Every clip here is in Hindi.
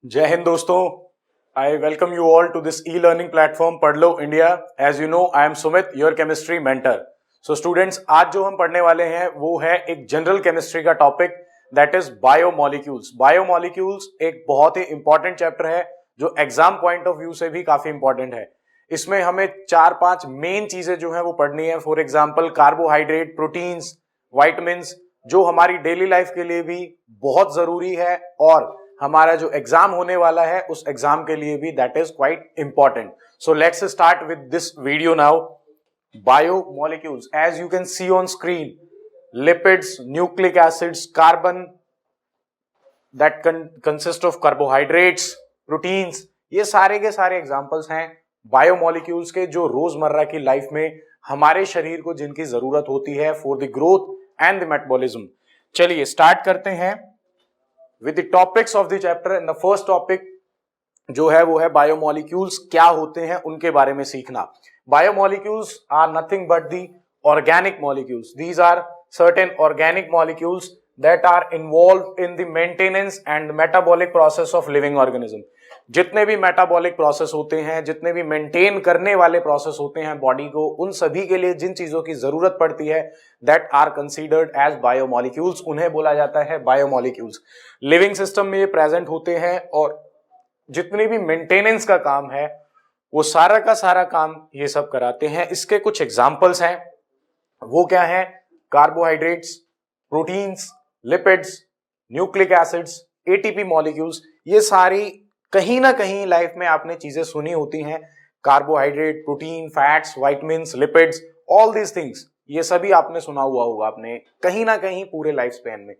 जय हिंद दोस्तों, I welcome you all to this e learning platform Padh Lo India. As you know, I am Sumit, your chemistry mentor. So students, आज जो हम पढ़ने वाले हैं वो है एक जनरल केमिस्ट्री का topic, that is biomolecules. Biomolecules एक बहुत ही इंपॉर्टेंट चैप्टर है जो एग्जाम पॉइंट ऑफ व्यू से भी काफी इंपॉर्टेंट है। इसमें हमें 4-5 मेन चीजें जो है वो पढ़नी है। For example carbohydrate, proteins, vitamins, जो हमारी डेली लाइफ के लिए भी बहुत जरूरी है और हमारा जो एग्जाम होने वाला है उस एग्जाम के लिए भी that is quite important. So let's start with this video now. Biomolecules, as you can see on screen, lipids, nucleic acids, carbon that consist of carbohydrates, proteins, ये सारे के सारे एग्जांपल्स हैं बायोमोलिक्यूल्स के, जो रोजमर्रा की लाइफ में हमारे शरीर को जिनकी जरूरत होती है for the growth and the metabolism. चलिए स्टार्ट करते हैं with the topics of the chapter। and the first topic जो है वो है बायोमोलिक्यूल्स क्या होते हैं उनके बारे में सीखना। Biomolecules are nothing but the organic molecules. These are certain organic molecules that are involved in the maintenance and metabolic process of living organism। जितने भी मेटाबॉलिक प्रोसेस होते हैं, जितने भी मेंटेन करने वाले प्रोसेस होते हैं बॉडी को, उन सभी के लिए जिन चीजों की जरूरत पड़ती है that are considered as biomolecules, उन्हें बोला जाता है बायोमोलिक्यूल्स। लिविंग सिस्टम में ये प्रेजेंट होते हैं और जितनी भी मेंटेनेंस का काम है वो सारा का सारा काम ये सब कराते हैं। इसके कुछ एग्जाम्पल्स हैं, वो क्या है? Carbohydrates, proteins, lipids, nucleic acids, ATP molecules. ये सारी कहीं ना कहीं लाइफ में आपने चीजें सुनी होती हैं। Carbohydrate, protein, fats, vitamins, lipids, all these things, ये सभी आपने सुना हुआ होगा आपने कहीं ना कहीं पूरे लाइफ स्पैन में।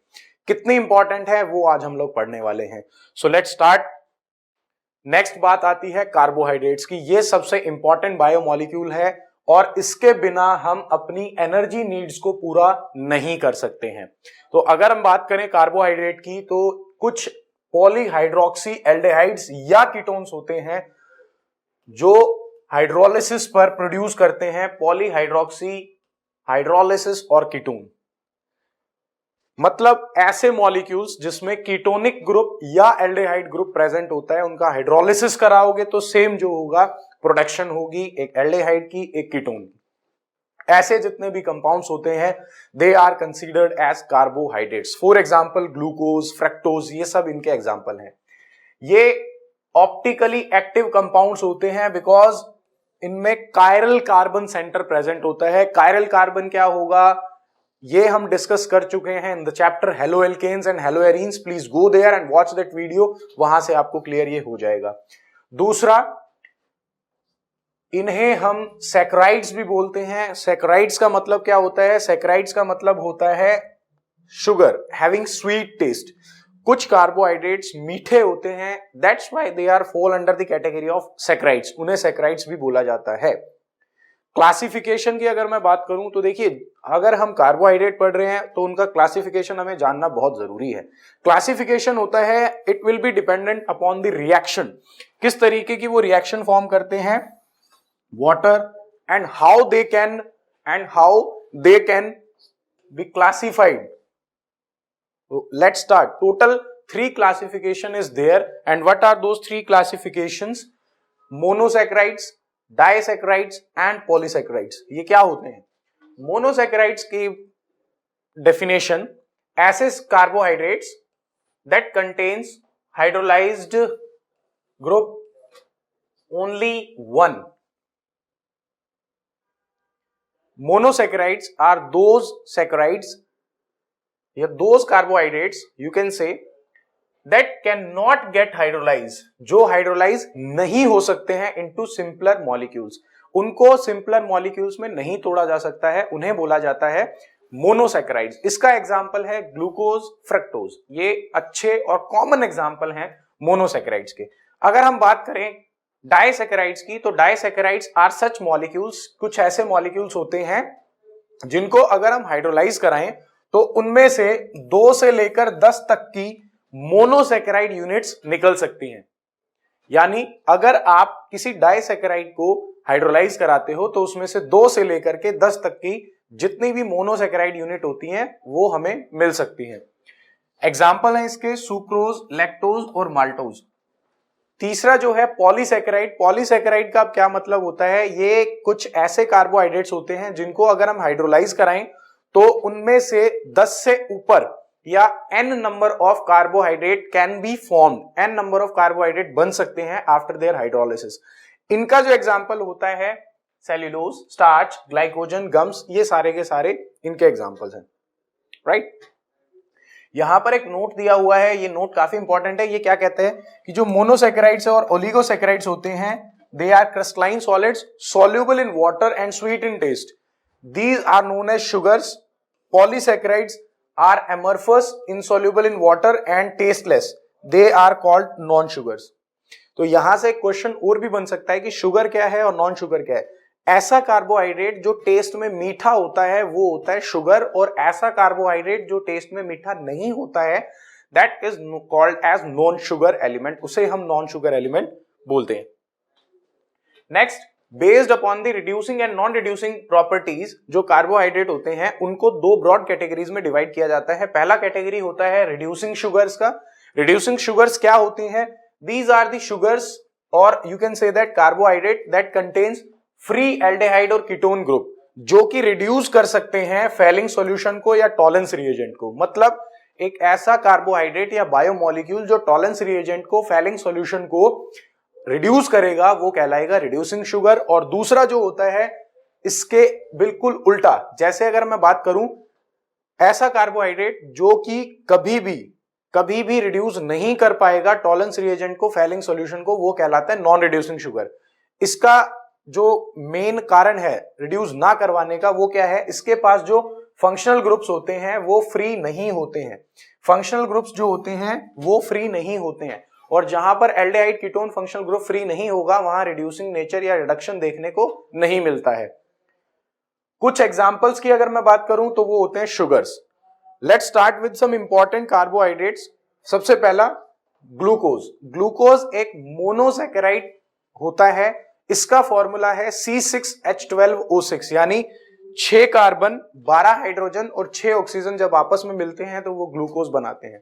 कितनी इंपॉर्टेंट है वो आज हम लोग पढ़ने वाले हैं। सो लेट्स स्टार्ट। नेक्स्ट बात आती है कार्बोहाइड्रेट्स की। ये सबसे इंपॉर्टेंट बायोमोलिक्यूल है और इसके बिना हम अपनी एनर्जी नीड्स को पूरा नहीं कर सकते हैं। तो अगर हम बात करें कार्बोहाइड्रेट की, तो कुछ पॉलीहाइड्रोक्सी एल्डिहाइड्स या कीटोन्स होते हैं जो हाइड्रोलिसिस पर प्रोड्यूस करते हैं पॉलीहाइड्रोक्सी, हाइड्रोलिसिस और कीटोन। मतलब ऐसे मॉलिक्यूल्स जिसमें कीटोनिक ग्रुप या एल्डिहाइड ग्रुप प्रेजेंट होता है, उनका हाइड्रोलिसिस कराओगे तो सेम जो होगा प्रोडक्शन होगी एक एल्डिहाइड की, एक कीटोन की। ऐसे जितने भी कंपाउंड्स होते हैं they are considered as carbohydrates. For example glucose, fructose, ये सब इनके एग्जांपल हैं। ये ऑप्टिकली एक्टिव कंपाउंड्स होते हैं बिकॉज इनमें कायरल कार्बन सेंटर प्रेजेंट होता है। कायरल कार्बन क्या होगा ये हम डिस्कस कर चुके हैं in the chapter haloalkanes and haloarenes. Please go there and watch that video, वहां से आपको क्लियर ये हो जाएगा। दूसरा, इन्हें हम सैकराइड्स भी बोलते हैं। सैकराइड्स का मतलब क्या होता है? सैकराइड्स का मतलब होता है शुगर, हैविंग स्वीट टेस्ट। कुछ कार्बोहाइड्रेट्स मीठे होते हैं, that's why they are fall under the category of saccharides. उन्हें सैकराइड्स भी बोला जाता है। क्लासिफिकेशन की अगर मैं बात करूं तो देखिए, अगर हम कार्बोहाइड्रेट पढ़ रहे हैं तो उनका क्लासिफिकेशन हमें जानना बहुत जरूरी है। क्लासिफिकेशन होता है, it will be dependent upon the reaction, किस तरीके की वो रिएक्शन फॉर्म करते हैं, water, and how they can be classified. So let's start. Total 3 classification is there, and what are those 3 classifications? Monosaccharides, disaccharides and polysaccharides। ये क्या होते हैं? Monosaccharides की definition, ऐसे carbohydrates that contains hydrolyzed group only one। Monosaccharides are those saccharides या those carbohydrates you can say that cannot get hydrolyzed, जो हाइड्रोलाइज नहीं हो सकते हैं into simpler molecules। उनको simpler molecules में नहीं तोड़ा जा सकता है, उन्हें बोला जाता है मोनोसैकेराइड्स। इसका एग्जाम्पल है ग्लूकोज, फ्रक्टोज। ये अच्छे और कॉमन एग्जाम्पल हैं मोनोसैकेराइड्स के। अगर हम बात करें डाइसैकेराइड्स की, तो डाइसैकेराइड्स आर सच मॉलिक्यूल्स, कुछ ऐसे मॉलिक्यूल्स होते हैं जिनको अगर हम हाइड्रोलाइज कराएं तो उनमें से 2 से लेकर 10 तक की मोनोसैकेराइड यूनिट्स निकल सकती हैं। यानी अगर आप किसी डाइसैकेराइड को हाइड्रोलाइज कराते हो तो उसमें से 2 से लेकर के 10 तक की जितनी भी मोनोसैकेराइड यूनिट होती हैं वो हमें मिल सकती हैं। एग्जाम्पल है इसके सुक्रोज, लैक्टोज और माल्टोज। तीसरा जो है पॉलीसैकेराइड। पॉलीसैकेराइड का क्या मतलब होता है, ये कुछ ऐसे कार्बोहाइड्रेट्स होते हैं जिनको अगर हम हाइड्रोलाइज कराएं तो उनमें से 10 से ऊपर या n number of carbohydrate can be formed, n number of carbohydrate बन सकते हैं आफ्टर देयर हाइड्रोलाइसिस। इनका जो एग्जांपल होता है सेल्यूलोज, स्टार्च, ग्लाइकोजन, गम्स, ये सारे के सारे इनके एग्जांपल्स हैं, राइट। यहां पर एक नोट दिया हुआ है, ये नोट काफी इंपॉर्टेंट है। ये क्या कहते हैं कि जो मोनोसैकेराइड्स और ओलिगोसैकेराइड्स होते हैं, they are crystalline solids soluble in water and sweet in taste, these are known as sugars. Polysaccharides are amorphous, insoluble in water and tasteless, they are called non sugars। तो यहां से एक क्वेश्चन और भी बन सकता है कि शुगर क्या है और नॉन शुगर क्या है। ऐसा कार्बोहाइड्रेट जो टेस्ट में मीठा होता है वो होता है शुगर, और ऐसा कार्बोहाइड्रेट जो टेस्ट में मीठा नहीं होता है that is called as non sugar element, उसे हम नॉन शुगर एलिमेंट बोलते हैं। Next, based upon the reducing and non reducing properties, जो कार्बोहाइड्रेट होते हैं उनको दो ब्रॉड कैटेगरीज में डिवाइड किया जाता है। पहला कैटेगरी होता है रिड्यूसिंग शुगर्स का। रिड्यूसिंग शुगर्स क्या होती हैं? दीज आर द शुगर्स और you can say that carbohydrate that contains free aldehyde और कीटोन ग्रुप, जो कि रिड्यूस कर सकते हैं फेलिंग सॉल्यूशन को या टॉलेंस रिएजेंट को। मतलब एक ऐसा कार्बोहाइड्रेट या बायोमोलिक्यूल जो टॉलेंस रिएजेंट को, फेलिंग सॉल्यूशन को रिड्यूस करेगा, वो कहलाएगा रिड्यूसिंग शुगर। और दूसरा जो होता है इसके बिल्कुल उल्टा, जैसे अगर मैं बात करूं ऐसा कार्बोहाइड्रेट जो कि कभी भी रिड्यूस नहीं कर पाएगा टॉलेंस रिएजेंट को, फेलिंग सॉल्यूशन को, वो कहलाता है नॉन रिड्यूसिंग शुगर। इसका जो मेन कारण है रिड्यूस ना करवाने का वो क्या है, इसके पास जो फंक्शनल ग्रुप्स होते हैं वो फ्री नहीं होते हैं। फंक्शनल ग्रुप्स जो होते हैं वो फ्री नहीं होते हैं, और जहां पर aldehyde ketone functional group free नहीं होगा वहां रिड्यूसिंग नेचर या रिडक्शन देखने को नहीं मिलता है। कुछ एग्जांपल्स की अगर मैं बात करूं तो वो होते हैं sugars. Let's start with some important carbohydrates. सबसे पहला ग्लूकोज। ग्लूकोज एक मोनोसैकेराइड होता है, इसका फॉर्मूला है C6H12O6, यानी 6 कार्बन 12 हाइड्रोजन और 6 ऑक्सीजन जब आपस में मिलते हैं तो वो ग्लूकोज बनाते हैं।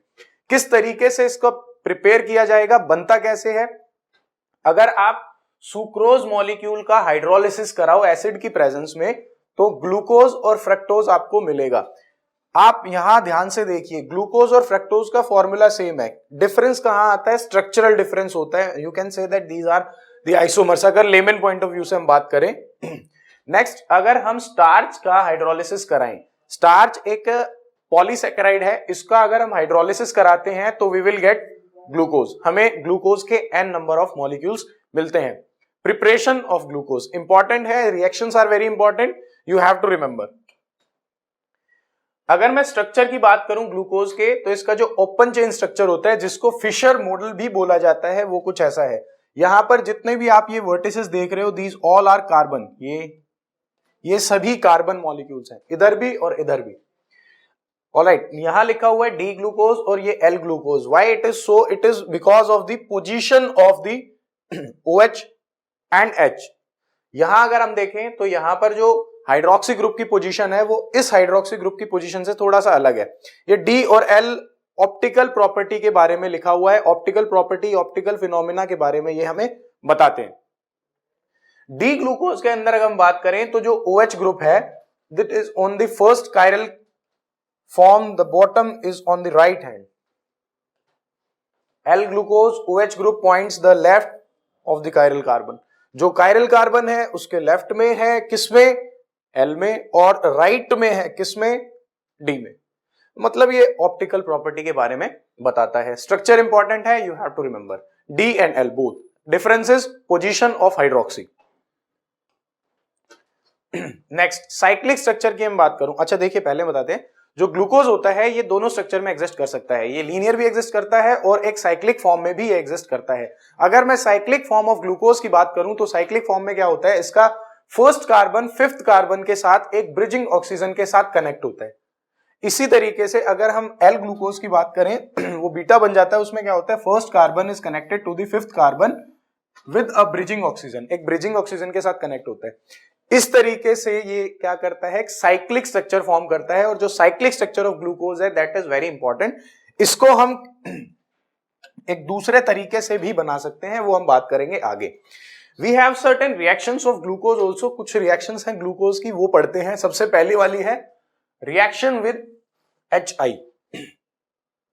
किस तरीके से इसको प्रिपेयर किया जाएगा, बनता कैसे है? अगर आप सुक्रोज मॉलिक्यूल का हाइड्रोलिसिस कराओ एसिड की प्रेजेंस में तो ग्लूकोज और फ्रक्टोज आपको मिलेगा। आप यहां ध्यान से देखिए, ग्लूकोज और फ्रक्टोज का फॉर्मूला सेम है, डिफरेंस कहां आता है? स्ट्रक्चरल डिफरेंस होता है। You can say that these are the isomers, अगर लेमन पॉइंट ऑफ व्यू से हम बात करें। नेक्स्ट, अगर हम स्टार्च का हाइड्रोलिसिस कराएं, स्टार्च एक पॉलीसैकेराइड है, इसका अगर हम हाइड्रोलिसिस कराते हैं तो वी विल गेट ग्लूकोज, हमें ग्लूकोज के n नंबर ऑफ मॉलिक्यूल्स मिलते हैं। प्रिपरेशन ऑफ ग्लूकोज इंपॉर्टेंट है, reactions are very important, you have to remember. अगर मैं स्ट्रक्चर की बात करूं ग्लूकोज के, तो इसका जो ओपन चेन स्ट्रक्चर होता है जिसको फिशर मॉडल भी बोला जाता है वो कुछ ऐसा है। यहां पर जितने भी आप ये वर्टिसेस देख रहे हो, दीज ऑल आर कार्बन, ये सभी कार्बन मॉलिक्यूल्स हैं, इधर भी और इधर भी। ऑलराइट, यहां लिखा हुआ है डी ग्लूकोज और ये L glucose. Why it is so? It is because of the position of the OH and H। यहां अगर हम देखें तो यहां पर जो हाइड्रोक्सी ग्रुप की पोजीशन है वो इस हाइड्रोक्सी ग्रुप की पोजीशन से थोड़ा सा अलग है। ये डी और एल ऑप्टिकल प्रॉपर्टी के बारे में लिखा हुआ है, ऑप्टिकल प्रॉपर्टी, ऑप्टिकल फिनोमिना के बारे में ये हमें बताते हैं। डी ग्लूकोज के अंदर अगर हम बात करें तो जो OH ग्रुप है that is on the first chiral form, the bottom is on the right hand. L glucose OH group points the left of the chiral carbon. जो chiral carbon है उसके लेफ्ट में है किसमें? L में, और राइट में है किसमें? D में। मतलब ये ऑप्टिकल प्रॉपर्टी के बारे में बताता है। स्ट्रक्चर इंपॉर्टेंट है, you have to remember D and L both. Differences, position of hydroxy. Next, cyclic structure की हम बात करूं। अच्छा देखिए, पहले बताते हैं, जो ग्लूकोज होता है ये दोनों स्ट्रक्चर में एग्जिस्ट कर सकता है, ये लीनियर भी एग्जिस्ट करता है और एक साइक्लिक फॉर्म में भी एग्जिस्ट करता है। अगर मैं साइक्लिक फॉर्म ऑफ ग्लूकोज की बात करूं तो साइक्लिक फॉर्म में क्या होता है, इसका फर्स्ट कार्बन फिफ्थ कार्बन के साथ एक ब्रिजिंग ऑक्सीजन के साथ कनेक्ट होता है। इसी तरीके से अगर हम एल ग्लूकोज की बात करें वो बीटा बन जाता है, उसमें क्या होता है, first carbon is connected to the fifth carbon with a bridging oxygen, एक ब्रिजिंग ऑक्सीजन के साथ कनेक्ट होता है। इस तरीके से ये क्या करता है, एक साइक्लिक स्ट्रक्चर फॉर्म करता है, और जो साइक्लिक स्ट्रक्चर ऑफ ग्लूकोज है दैट इज वेरी इंपॉर्टेंट। इसको हम एक दूसरे तरीके से भी बना सकते हैं, वो हम बात करेंगे आगे। We have certain reactions of glucose also, कुछ रिएक्शंस हैं ग्लूकोज की, वो पढ़ते हैं। सबसे पहली वाली है reaction with HI,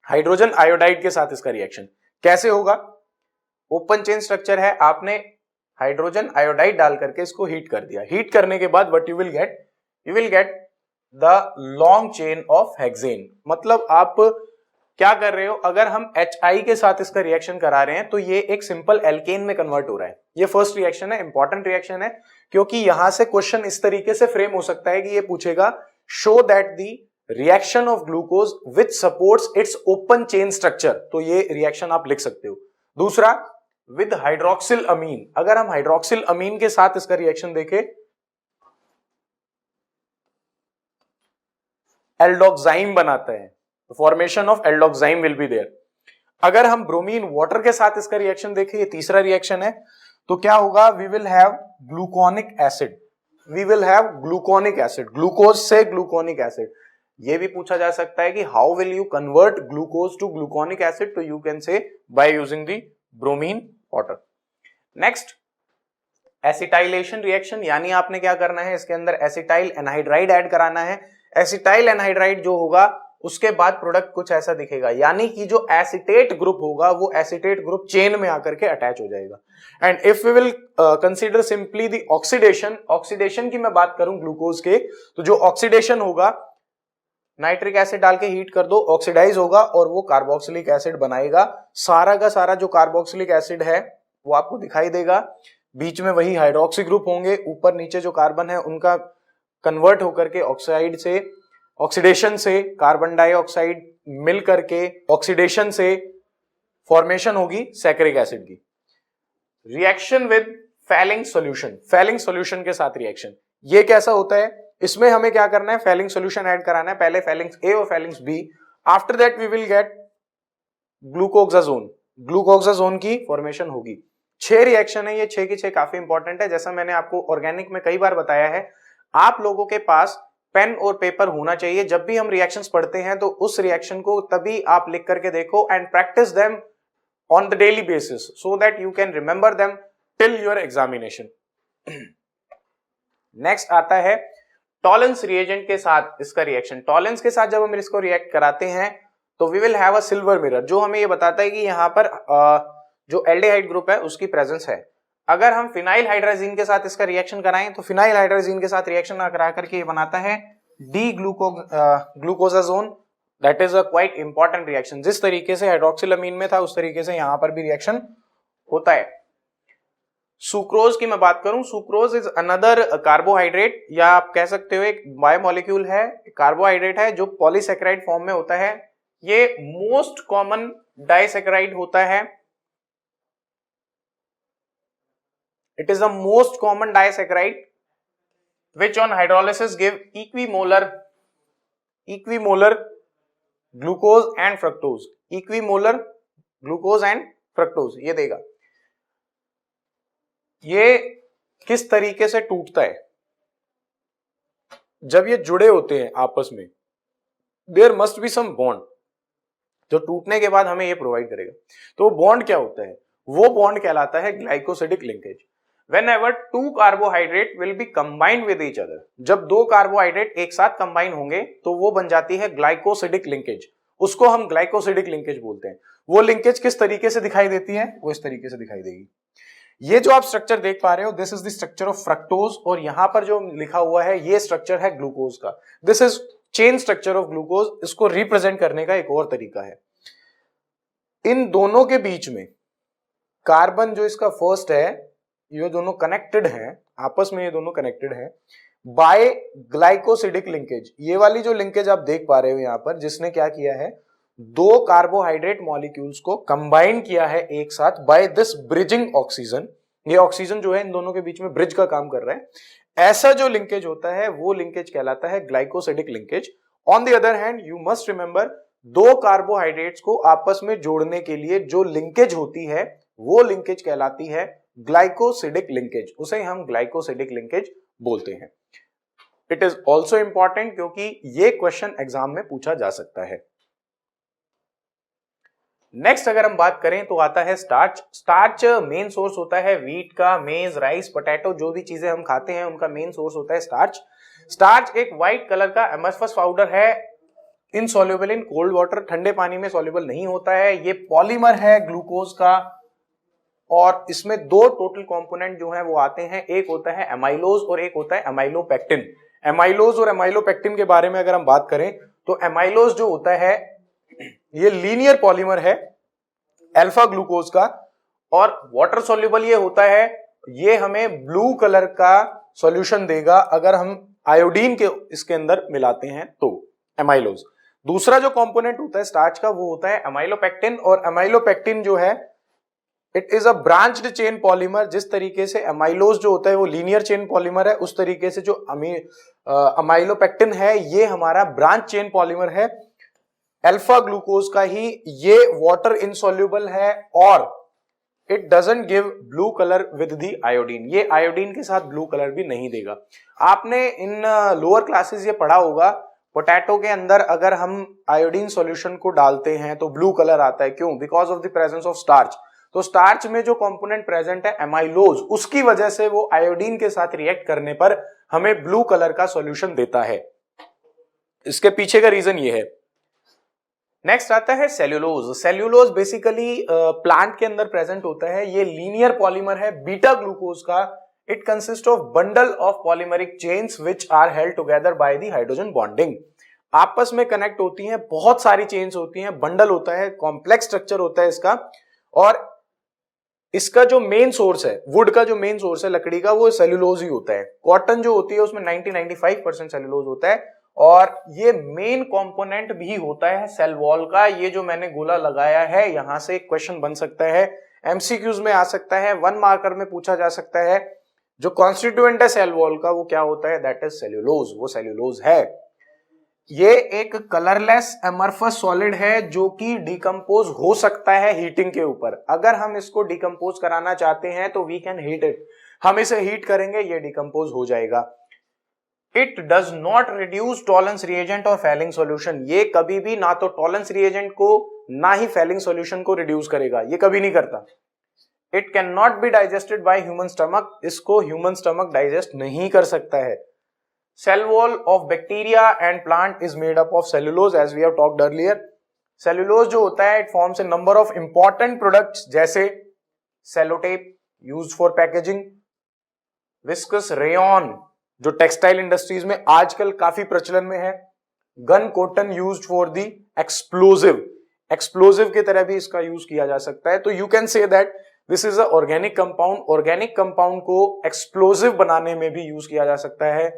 hydrogen iodide के साथ इसका रिएक्शन कैसे होगा। ओपन चेन स्ट्रक्चर है, आपने हाइड्रोजन आयोडाइड डाल करके इसको हीट कर दिया। हीट करने के बाद what you will get the long chain of hexane. मतलब आप क्या कर रहे हो, अगर हम HI के साथ इसका रिएक्शन करा रहे हैं तो ये एक सिंपल एल्केन में कन्वर्ट हो रहा है। ये फर्स्ट रिएक्शन है, इंपॉर्टेंट रिएक्शन है, क्योंकि यहां से क्वेश्चन इस तरीके से फ्रेम हो सकता है कि ये पूछेगा show that the reaction of glucose which supports it's open chain structure, तो ये रिएक्शन आप लिख सकते हो। दूसरा विद हाइड्रोक्सिल अमीन, अगर हम हाइड्रोक्सिल अमीन के साथ इसका रिएक्शन देखें, एल्डोक्साइम बनाता है, formation of aldoxime will be there. अगर हम ब्रोमीन वाटर के साथ इसका रिएक्शन देखें, ये तीसरा रिएक्शन है, तो क्या होगा, we will have gluconic acid, we will have gluconic acid, glucose से ग्लूकोनिक एसिड। ये भी पूछा जा सकता है कि how will you convert glucose to gluconic acid, तो you can say by using the bromine water. Next acetylation reaction, यानी आपने क्या करना है, इसके अंदर एसिटाइल एनहाइड्राइड ऐड कराना है। एसिटाइल एनहाइड्राइड जो होगा उसके बाद प्रोडक्ट कुछ ऐसा दिखेगा, यानी कि जो एसिटेट ग्रुप होगा वो एसिटेट ग्रुप चेन में आकर के अटैच हो जाएगा। And if we will consider simply the oxidation, oxidation की मैं बात करूं ग्लूकोज के, तो जो ऑक्सीडेशन होगा, नाइट्रिक एसिड डाल के हीट कर दो, ऑक्सीडाइज होगा और वो कार्बोक्सिलिक एसिड बनाएगा। सारा का सारा जो कार्बोक्सिलिक एसिड है वो आपको दिखाई देगा, बीच में वही हाइड्रोक्सी ग्रुप होंगे, ऊपर नीचे जो कार्बन है उनका कन्वर्ट होकर के ऑक्साइड से, ऑक्सीडेशन से कार्बन डाइऑक्साइड मिल करके ऑक्सीडेशन से फॉर्मेशन होगी सैकरिक एसिड की। Reaction with falling solution, falling solution के साथ रिएक्शन, ये कैसा होता है, इसमें हमें क्या करना है, फैलिंग सॉल्यूशन ऐड कराना है, पहले फैलिंग्स A और Fehling's B, after that we will get glucosazone, glucosazone की फॉर्मेशन होगी। 6 रिएक्शन है, ये 6 की 6 काफी इंपॉर्टेंट है। जैसा मैंने आपको ऑर्गेनिक में कई बार बताया है, आप लोगों के पास पेन और पेपर होना चाहिए। जब भी हम रिएक्शंस पढ़ते हैं तो उस रिएक्शन को तभी आप लिख करके देखो and practice them on the daily basis so that you can remember them till your examination. Next आता है टॉलेंस रिएजेंट के साथ इसका रिएक्शन। टॉलेंस के साथ जब हम इसको रिएक्ट कराते हैं तो we will have a silver mirror, जो हमें ये बताता है कि यहाँ पर जो एल्डिहाइड ग्रुप है उसकी प्रेजेंस है। अगर हम फिनाइल हाइड्राजीन के साथ इसका रिएक्शन कराएं तो फिनाइल हाइड्राजीन के साथ रिएक्शन करा करके ये बनाता है D glucosazone, that is a quite important reaction. जिस तरीके से हाइड्रोक्सिल में था उस तरीके से यहां पर भी रिएक्शन होता है। सुक्रोज की मैं बात करूं, सुक्रोज इज अनदर कार्बोहाइड्रेट, या आप कह सकते हो एक बायोमोलिक्यूल है, कार्बोहाइड्रेट है जो पॉलीसेकेराइड फॉर्म में होता है। ये मोस्ट कॉमन डाइसेकेराइड होता है, it is the most common disaccharide which on hydrolysis give equimolar glucose and fructose, equimolar glucose and fructose ये देगा। ये किस तरीके से टूटता है, जब ये जुड़े होते हैं आपस में, there must be some bond, जो टूटने के बाद हमें ये प्रोवाइड करेगा। तो बॉन्ड क्या होता है, वो बॉन्ड कहलाता है glycosidic linkage. Whenever two carbohydrate will be combined with each other, जब दो कार्बोहाइड्रेट एक साथ कंबाइन होंगे तो वो बन जाती है ग्लाइकोसिडिक लिंकेज, उसको हम ग्लाइकोसिडिक लिंकेज बोलते हैं। वो लिंकेज किस तरीके से दिखाई देती है, वो इस तरीके से दिखाई देगी। ये जो आप स्ट्रक्चर देख पा रहे हो, this is the structure of fructose, और यहां पर जो लिखा हुआ है ये स्ट्रक्चर है ग्लूकोज का। This is chain structure of glucose. इसको रिप्रेजेंट करने का एक और तरीका है, इन दोनों के बीच में कार्बन जो इसका फर्स्ट है, ये दोनों कनेक्टेड हैं आपस में, ये दोनों कनेक्टेड हैं बाय ग्लाइकोसिडिक लिंकेज। ये वाली जो लिंकेज आप देख पा रहे हो यहां पर, जिसने क्या किया है, दो कार्बोहाइड्रेट मॉलिक्यूल्स को कंबाइन किया है एक साथ बाय दिस ब्रिजिंग ऑक्सीजन। ये ऑक्सीजन जो है इन दोनों के बीच में ब्रिज का काम कर रहा है। ऐसा जो लिंकेज होता है वो लिंकेज कहलाता है glycosidic linkage. On the other hand you must remember, दो कार्बोहाइड्रेट्स को आपस में जोड़ने के लिए जो लिंकेज होती है वो लिंकेज कहलाती है ग्लाइकोसिडिक लिंकेज, उसे हम ग्लाइकोसिडिक लिंकेज बोलते हैं। इट इज ऑल्सो इंपॉर्टेंट क्योंकि ये क्वेश्चन एग्जाम में पूछा जा सकता है। नेक्स्ट अगर हम बात करें तो आता है स्टार्च। स्टार्च मेन सोर्स होता है व्हीट का, मेज, राइस, पोटैटो, जो भी चीजें हम खाते हैं उनका मेन सोर्स होता है स्टार्च। स्टार्च एक व्हाइट कलर का एमरफस पाउडर है, इनसॉल्युबल इन कोल्ड वाटर, ठंडे पानी में सॉल्युबल नहीं होता है। ये पॉलीमर है ग्लूकोज का, और इसमें दो टोटल कंपोनेंट जो है वो आते हैं, एक होता है एमाइलोज और एक होता है एमाइलोपेक्टिन। एमाइलोज और एमाइलोपेक्टिन के बारे में अगर हम बात करें तो एमाइलोज जो होता है ये लीनियर पॉलीमर है अल्फा ग्लूकोज का, और वाटर सॉल्युबल ये होता है, ये हमें ब्लू कलर का सॉल्यूशन देगा अगर हम आयोडीन के इसके अंदर मिलाते हैं तो, एमाइलोज। दूसरा जो कंपोनेंट होता है स्टार्च का वो होता है एमाइलोपेक्टिन, और एमाइलोपेक्टिन जो है it is a branched chain polymer. जिस तरीके से एमाइलोज जो होता है वो लीनियर चेन पॉलीमर है, उस तरीके से जो एमाइलोपेक्टिन है ये हमारा ब्रांच चेन पॉलीमर है अल्फा ग्लूकोज का ही। ये वाटर इनसॉल्युबल है और it doesn't give blue colour with the iodine, ये आयोडीन के साथ ब्लू कलर भी नहीं देगा। आपने इन लोअर क्लासेस ये पढ़ा होगा, पोटैटो के अंदर अगर हम आयोडीन सॉल्यूशन को डालते हैं तो ब्लू कलर आता है, क्यों? Because of the presence of starch. तो स्टार्च में जो कंपोनेंट प्रेजेंट है एमाइलोज, उसकी वजह से वो आयोडीन के साथ रिएक्ट करने पर हमें ब्लू कलर का सॉल्यूशन देता है। इसके पीछे का रीजन ये है। नेक्स्ट आता है सेल्यूलोज। सेल्यूलोज बेसिकली प्लांट के अंदर प्रेजेंट होता है, ये लीनियर पॉलीमर है बीटा ग्लूकोज का। It consist of bundle of polymeric chains which are held together by the hydrogen bonding. आपस में कनेक्ट होती हैं, बहुत सारी चेन्स होती हैं, बंडल होता है, कॉम्प्लेक्स स्ट्रक्चर होता है इसका। और इसका जो मेन सोर्स है, वुड का जो मेन सोर्स है लकड़ी का, वो सेल्यूलोज ही होता है। कॉटन जो होती है उसमें 90-95% सेल्यूलोज होता है, और ये मेन कंपोनेंट भी होता है सेल वॉल का। ये जो मैंने गोला लगाया है, यहां से एक क्वेश्चन बन सकता है, एमसीक्यूज में आ सकता है, 1 मार्कर में पूछा जा सकता है। जो कॉन्स्टिट्यूएंट है सेल वॉल का वो क्या होता है? दैट इज सेल्यूलोज, वो सेल्यूलोज है। ये एक कलरलेस एमरफस सॉलिड है जो कि डिकम्पोज हो सकता है हीटिंग के ऊपर। अगर हम इसको डिकम्पोज कराना चाहते हैं तो वी कैन हीट इट, हम इसे हीट करेंगे, ये डिकम्पोज हो जाएगा। It does not reduce Tollens reagent और फैलिंग सॉल्यूशन। ये कभी भी ना तो टॉलेंस रिएजेंट को ना ही फैलिंग सॉल्यूशन को रिड्यूस करेगा, ये कभी नहीं करता। It can not be digested by human stomach, इसको ह्यूमन स्टमक डाइजेस्ट नहीं कर सकता है। Cell wall of bacteria and plant is made up of cellulose as we have talked earlier. Cellulose जो होता है it forms a number of important products जैसे cellotape used for packaging, viscous rayon जो टेक्सटाइल इंडस्ट्रीज में आजकल काफी प्रचलन में है, gun cotton used for the explosive, explosive की तरह भी इसका यूज किया जा सकता है। तो you can say that this is a organic compound. Organic compound को एक्सप्लोसिव बनाने में भी यूज किया जा सकता है।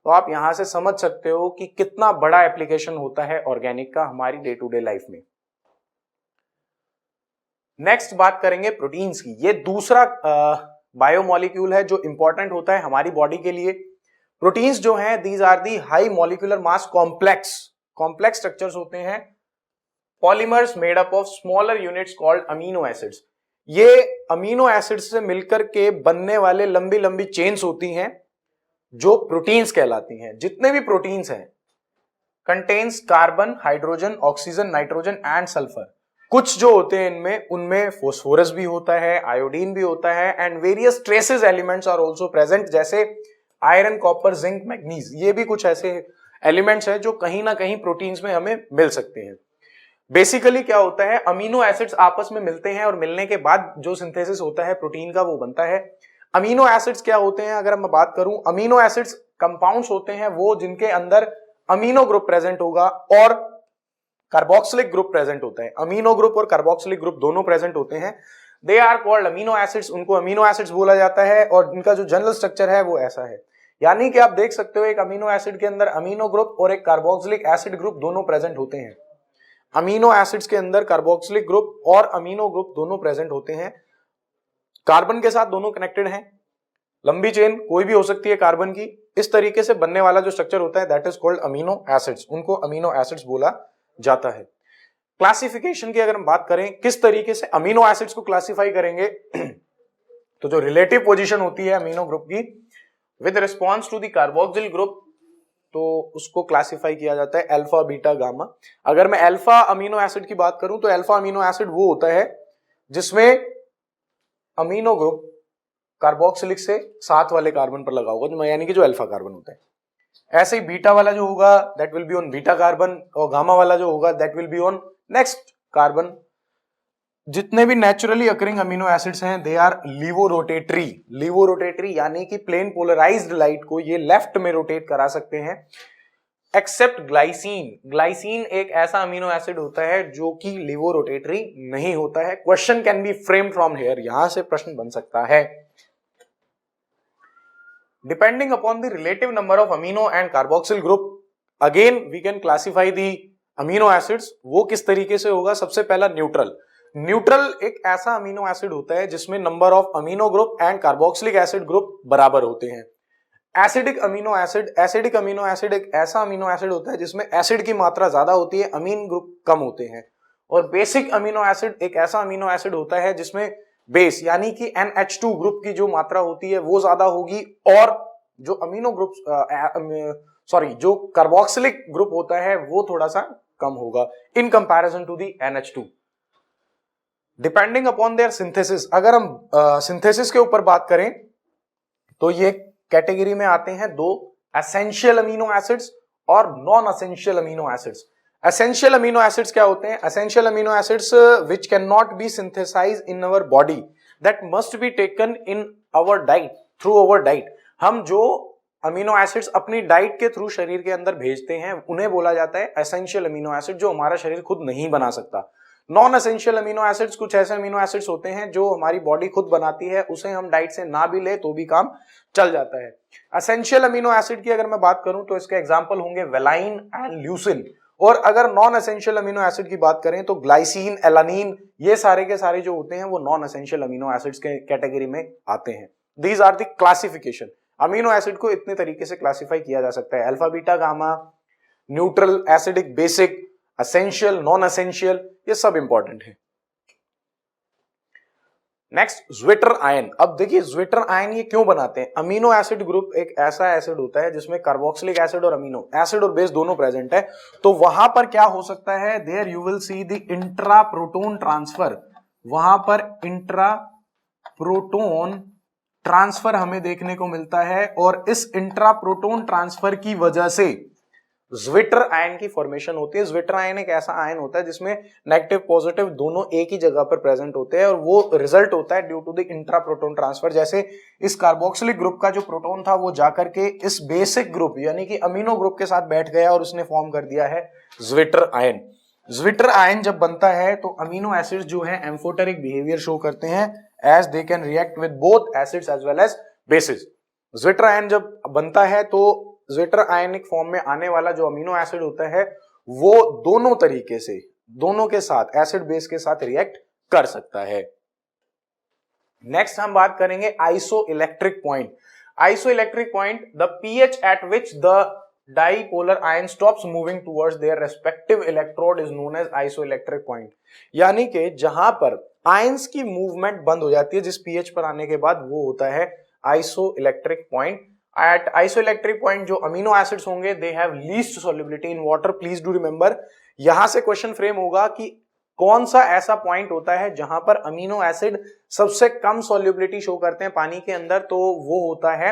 तो आप यहां से समझ सकते हो कि कितना बड़ा एप्लीकेशन होता है ऑर्गेनिक का हमारी डे टू डे लाइफ में। नेक्स्ट बात करेंगे प्रोटीन्स की। ये दूसरा बायोमोलिक्यूल है जो इंपॉर्टेंट होता है हमारी बॉडी के लिए। प्रोटीन्स जो हैं these are the high molecular mass complex structures होते हैं, polymers made up of smaller units called amino acids. ये अमीनो एसिड्स से मिलकर के बनने वाले लंबी लंबी चेन्स होती हैं जो प्रोटीन्स कहलाती हैं। जितने भी प्रोटीन्स हैं contains carbon, hydrogen, oxygen, nitrogen and sulphur. कुछ जो होते हैं इनमें, उनमें फोस्फोरस भी होता है, आयोडीन भी होता है, and various traces elements are also present जैसे आयरन, कॉपर, जिंक, मैग्नीज। ये भी कुछ ऐसे एलिमेंट्स हैं जो कहीं ना कहीं प्रोटीन्स में हमें मिल सकते हैं। बेसिकली क्या होता है, अमीनो एसिड्स आपस में मिलते हैं और मिलने के बाद जो सिंथेसिस होता है प्रोटीन का वो बनता है। अमीनो एसिड्स क्या होते हैं अगर मैं बात करूं, अमीनो एसिड्स कंपाउंड्स होते हैं वो जिनके अंदर अमीनो ग्रुप प्रेजेंट होगा और कार्बोक्सिलिक ग्रुप प्रेजेंट होता है। अमीनो ग्रुप और कार्बोक्सिलिक ग्रुप दोनों प्रेजेंट होते हैं, they are called amino acids. उनको अमीनो एसिड्स बोला जाता है और इनका जो जनरल स्ट्रक्चर है वो ऐसा है। यानी कि आप देख सकते हो एक अमीनो एसिड के अंदर अमीनो ग्रुप और एक कार्बोक्सिलिक एसिड ग्रुप दोनों प्रेजेंट होते हैं। अमीनो एसिड्स के अंदर कार्बोक्सिलिक ग्रुप और अमीनो ग्रुप दोनों प्रेजेंट होते हैं। कार्बन के साथ दोनों कनेक्टेड हैं, लंबी चेन कोई भी हो सकती है कार्बन की। इस तरीके से बनने वाला जो स्ट्रक्चर होता है that is called amino acids, उनको अमीनो एसिड्स बोला जाता है। क्लासिफिकेशन की अगर हम बात करें किस तरीके से अमीनो एसिड्स को क्लासिफाई करेंगे तो जो रिलेटिव पोजीशन होती है अमीनो ग्रुप की with response to the carboxyl group तो उसको क्लासिफाई किया जाता है अल्फा बीटा गामा। अगर मैं अल्फा अमीनो एसिड की बात करूं तो अल्फा अमीनो एसिड वो होता है जिसमें अमीनो ग्रुप कार्बोक्सिलिक से साथ वाले कार्बन पर लगा होगा, यानी कि जो अल्फा कार्बन होता है। ऐसे ही बीटा वाला जो होगा that will be on beta carbon, और गामा वाला जो होगा that will be on next carbon. जितने भी नेचुरली अकरिंग अमीनो एसिड्स हैं दे आर लीवोरोटेटरी। लीवोरोटेटरी यानी कि प्लेन पोलराइज्ड लाइट को ये लेफ्ट में रोटेट करा सकते हैं, एक्सेप्ट ग्लाइसिन। ग्लाइसिन एक ऐसा अमीनो एसिड होता है जो कि लीवोरोटेटरी नहीं होता है। Question can be framed from here, यहां से प्रश्न बन सकता है। Depending upon the relative number of amino and carboxyl group, again we can classify the amino acids। वो किस तरीके से होगा? सबसे पहला न्यूट्रल। न्यूट्रल एक ऐसा अमीनो एसिड होता है जिसमें number of amino group and carboxylic acid group बराबर होते हैं। एसिडिक अमीनो एसिड एक ऐसा अमीनो एसिड होता है जिसमें एसिड की मात्रा ज्यादा होती है, अमीन ग्रुप कम होते हैं। और बेसिक अमीनो एसिड एक ऐसा अमीनो एसिड होता है जिसमें बेस यानी कि NH2 ग्रुप की जो मात्रा होती है वो ज्यादा होगी, और जो अमीनो ग्रुप जो कार्बोक्सिलिक ग्रुप होता है वो थोड़ा सा कम होगा in comparison to the NH2। Depending upon their synthesis, अगर हम सिंथेसिस के ऊपर बात करें तो ये कैटेगरी में आते हैं दो, एसेंशियल अमीनो एसिड्स और non essential amino acids. Essential amino acids क्या होते हैं? Essential amino acids which can not be synthesize in our body that must be taken in our diet through our diet. हम जो अमीनो एसिड्स अपनी डाइट के थ्रू शरीर के अंदर भेजते हैं उन्हें बोला जाता है एसेंशियल अमीनो एसिड, जो हमारा शरीर खुद नहीं बना सकता। नॉन एसेंशियल अमीनो एसिड्स कुछ ऐसे अमीनो एसिड्स होते हैं जो हमारी बॉडी खुद बनाती है, उसे हम डाइट से ना भी ले तो भी काम चल जाता है। एसेंशियल अमीनो एसिड की अगर मैं बात करूं तो इसके एग्जांपल होंगे वेलाइन एंड ल्यूसिन। और अगर नॉन एसेंशियल अमीनो एसिड की बात करें तो ग्लाइसिन, एलानिन, ये सारे के सारे जो होते हैं वो नॉन एसेंशियल अमीनो एसिड्स के कैटेगरी में आते हैं। These are the classification. Amino acid को इतने तरीके से क्लासिफाई किया जा सकता है, alpha beta gamma, neutral, acidic, basic, essential, non essential, ये सब इंपॉर्टेंट है। Next zwitter ion. अब देखिए ज्विटर आयन ये क्यों बनाते हैं? अमीनो एसिड ग्रुप एक ऐसा एसिड होता है जिसमें कार्बोक्सिलिक एसिड और अमीनो एसिड और बेस दोनों प्रेजेंट है, तो वहां पर क्या हो सकता है? There you will see the intra proton transfer. वहां पर इंट्रा प्रोटोन ट्रांसफर हमें देखने को मिलता है, और इस इंट्रा प्रोटोन ट्रांसफर की वजह से ज्विटर आयन की फॉर्मेशन होती है। ज्विटर आयन एक ऐसा आयन होता है जिसमें नेगेटिव पॉजिटिव दोनों एक ही जगह पर प्रेजेंट होते हैं, और वो रिजल्ट होता है due to the intra proton transfer. जैसे इस कार्बोक्सिलिक ग्रुप का जो प्रोटोन था वो जाकर के इस बेसिक ग्रुप यानी कि अमीनो ग्रुप के साथ बैठ गया और उसने फॉर्म कर दिया है ज्विटर आयन। ज्विटर आयन जब बनता है तो अमीनो एसिड्स जो है एम्फोटेरिक बिहेवियर शो करते हैं, as they can react with both acids as well as bases. Zwitter ion जब बनता है तो ज्विटर आयनिक फॉर्म में आने वाला जो अमीनो एसिड होता है वो दोनों तरीके से, दोनों के साथ, एसिड बेस के साथ रिएक्ट कर सकता है। नेक्स्ट हम बात करेंगे isoelectric point. Isoelectric point, the pH at which the dipolar ion stops moving towards their respective electrode is known as isoelectric point। यानी कि जहां पर आयंस की मूवमेंट बंद हो जाती है जिस pH पर आने के बाद, वो होता है isoelectric point. At isoelectric point जो अमीनो एसिड्स होंगे they have least solubility in water। Please do remember, यहां से क्वेश्चन फ्रेम होगा कि कौन सा ऐसा पॉइंट होता है जहां पर अमीनो एसिड सबसे कम सॉल्युबिलिटी शो करते हैं पानी के अंदर, तो वो होता है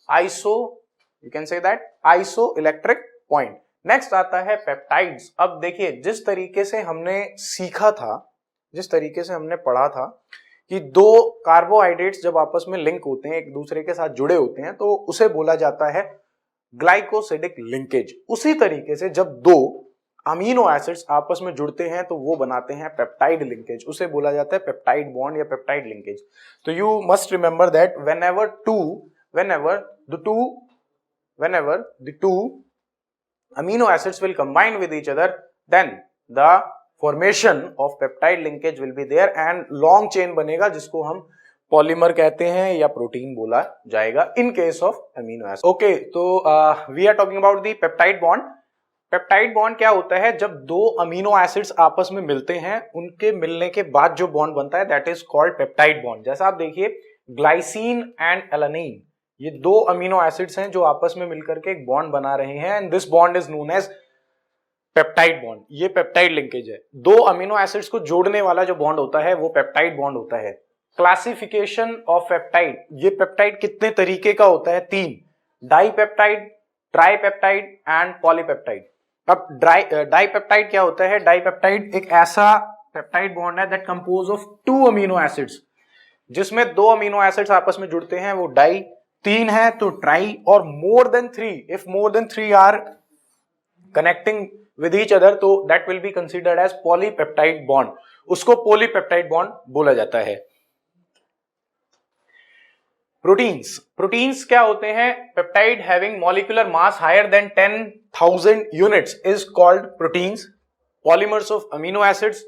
you can say that isoelectric point. Next आता है पेप्टाइड्स। अब देखिए जिस तरीके से हमने सीखा था, जिस तरीके से हमने पढ़ा था कि दो कार्बोहाइड्रेट्स जब आपस में लिंक होते हैं, एक दूसरे के साथ जुड़े होते हैं, तो उसे बोला जाता है ग्लाइकोसिडिक लिंकेज। उसी तरीके से जब दो अमीनो एसिड्स आपस में जुड़ते हैं तो वो बनाते हैं पेप्टाइड लिंकेज, उसे बोला जाता है पेप्टाइड बॉन्ड या पेप्टाइड लिंकेज। तो you must remember that whenever the two amino acids will combine with each other, then the formation of peptide linkage will be there and long chain बनेगा जिसको हम पॉलीमर कहते हैं या प्रोटीन बोला जाएगा in case of amino acid। Okay, तो we are talking about the peptide bond। Peptide bond क्या होता है? जब दो अमीनो एसिड्स आपस में मिलते हैं, उनके मिलने के बाद जो बॉन्ड बनता है that is called peptide bond. जैसा आप देखिए ग्लाइसिन एंड एलानिन, ये दो अमीनो एसिड्स हैं जो आपस में मिलकर के एक बॉन्ड बना रहे हैं and this bond is known as peptide bond. ये पेप्टाइड लिंकेज है। दो अमीनो एसिड्स को जोड़ने वाला जो बॉन्ड होता है वो पेप्टाइड बॉन्ड होता है। क्लासिफिकेशन ऑफ पेप्टाइड, ये पेप्टाइड कितने तरीके का होता है? 3, डाइपेप्टाइड, ट्राइपेप्टाइड एंड पॉलीपेप्टाइड। अब डाइपेप्टाइड क्या होता है? डाइपेप्टाइड एक ऐसा पेप्टाइड बॉन्ड है that compose of 2 amino acids, जिसमें 2 अमीनो एसिड्स आपस में जुड़ते हैं वो डाई, 3 है तो ट्राई, और more than 3, if more than 3 are connecting with each other तो that will be considered as polypeptide bond, उसको पॉलीपेप्टाइड बॉन्ड बोला जाता है। प्रोटीन्स, प्रोटीन्स क्या होते हैं? Peptide having molecular mass higher than 10,000 units is called proteins. Polymers of amino acids,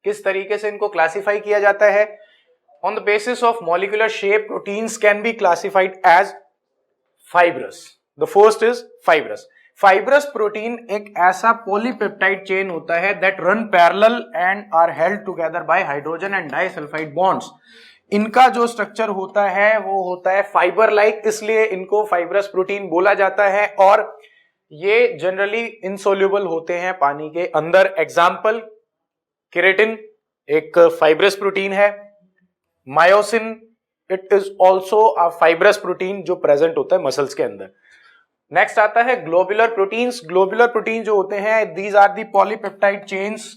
किस तरीके से इनको क्लासिफाई किया जाता है? On the basis of molecular shape, proteins can be classified as fibrous. The first is fibrous. Fibrous protein एक ऐसा पॉलीपेप्टाइड चेन होता है that run parallel and are held together by hydrogen and disulphide bonds. इनका जो स्ट्रक्चर होता है वो होता है फाइबर लाइक, इसलिए इनको फाइब्रस प्रोटीन बोला जाता है और ये जनरली इनसोल्यूबल होते हैं पानी के अंदर। एग्जाम्पल, केराटिन एक फाइब्रस प्रोटीन है, myosin it is also a fibrous protein जो प्रेजेंट होता है मसल्स के अंदर। नेक्स्ट आता है ग्लोबुलर प्रोटीन्स। ग्लोबुलर प्रोटीन जो होते हैं, these are the polypeptide chains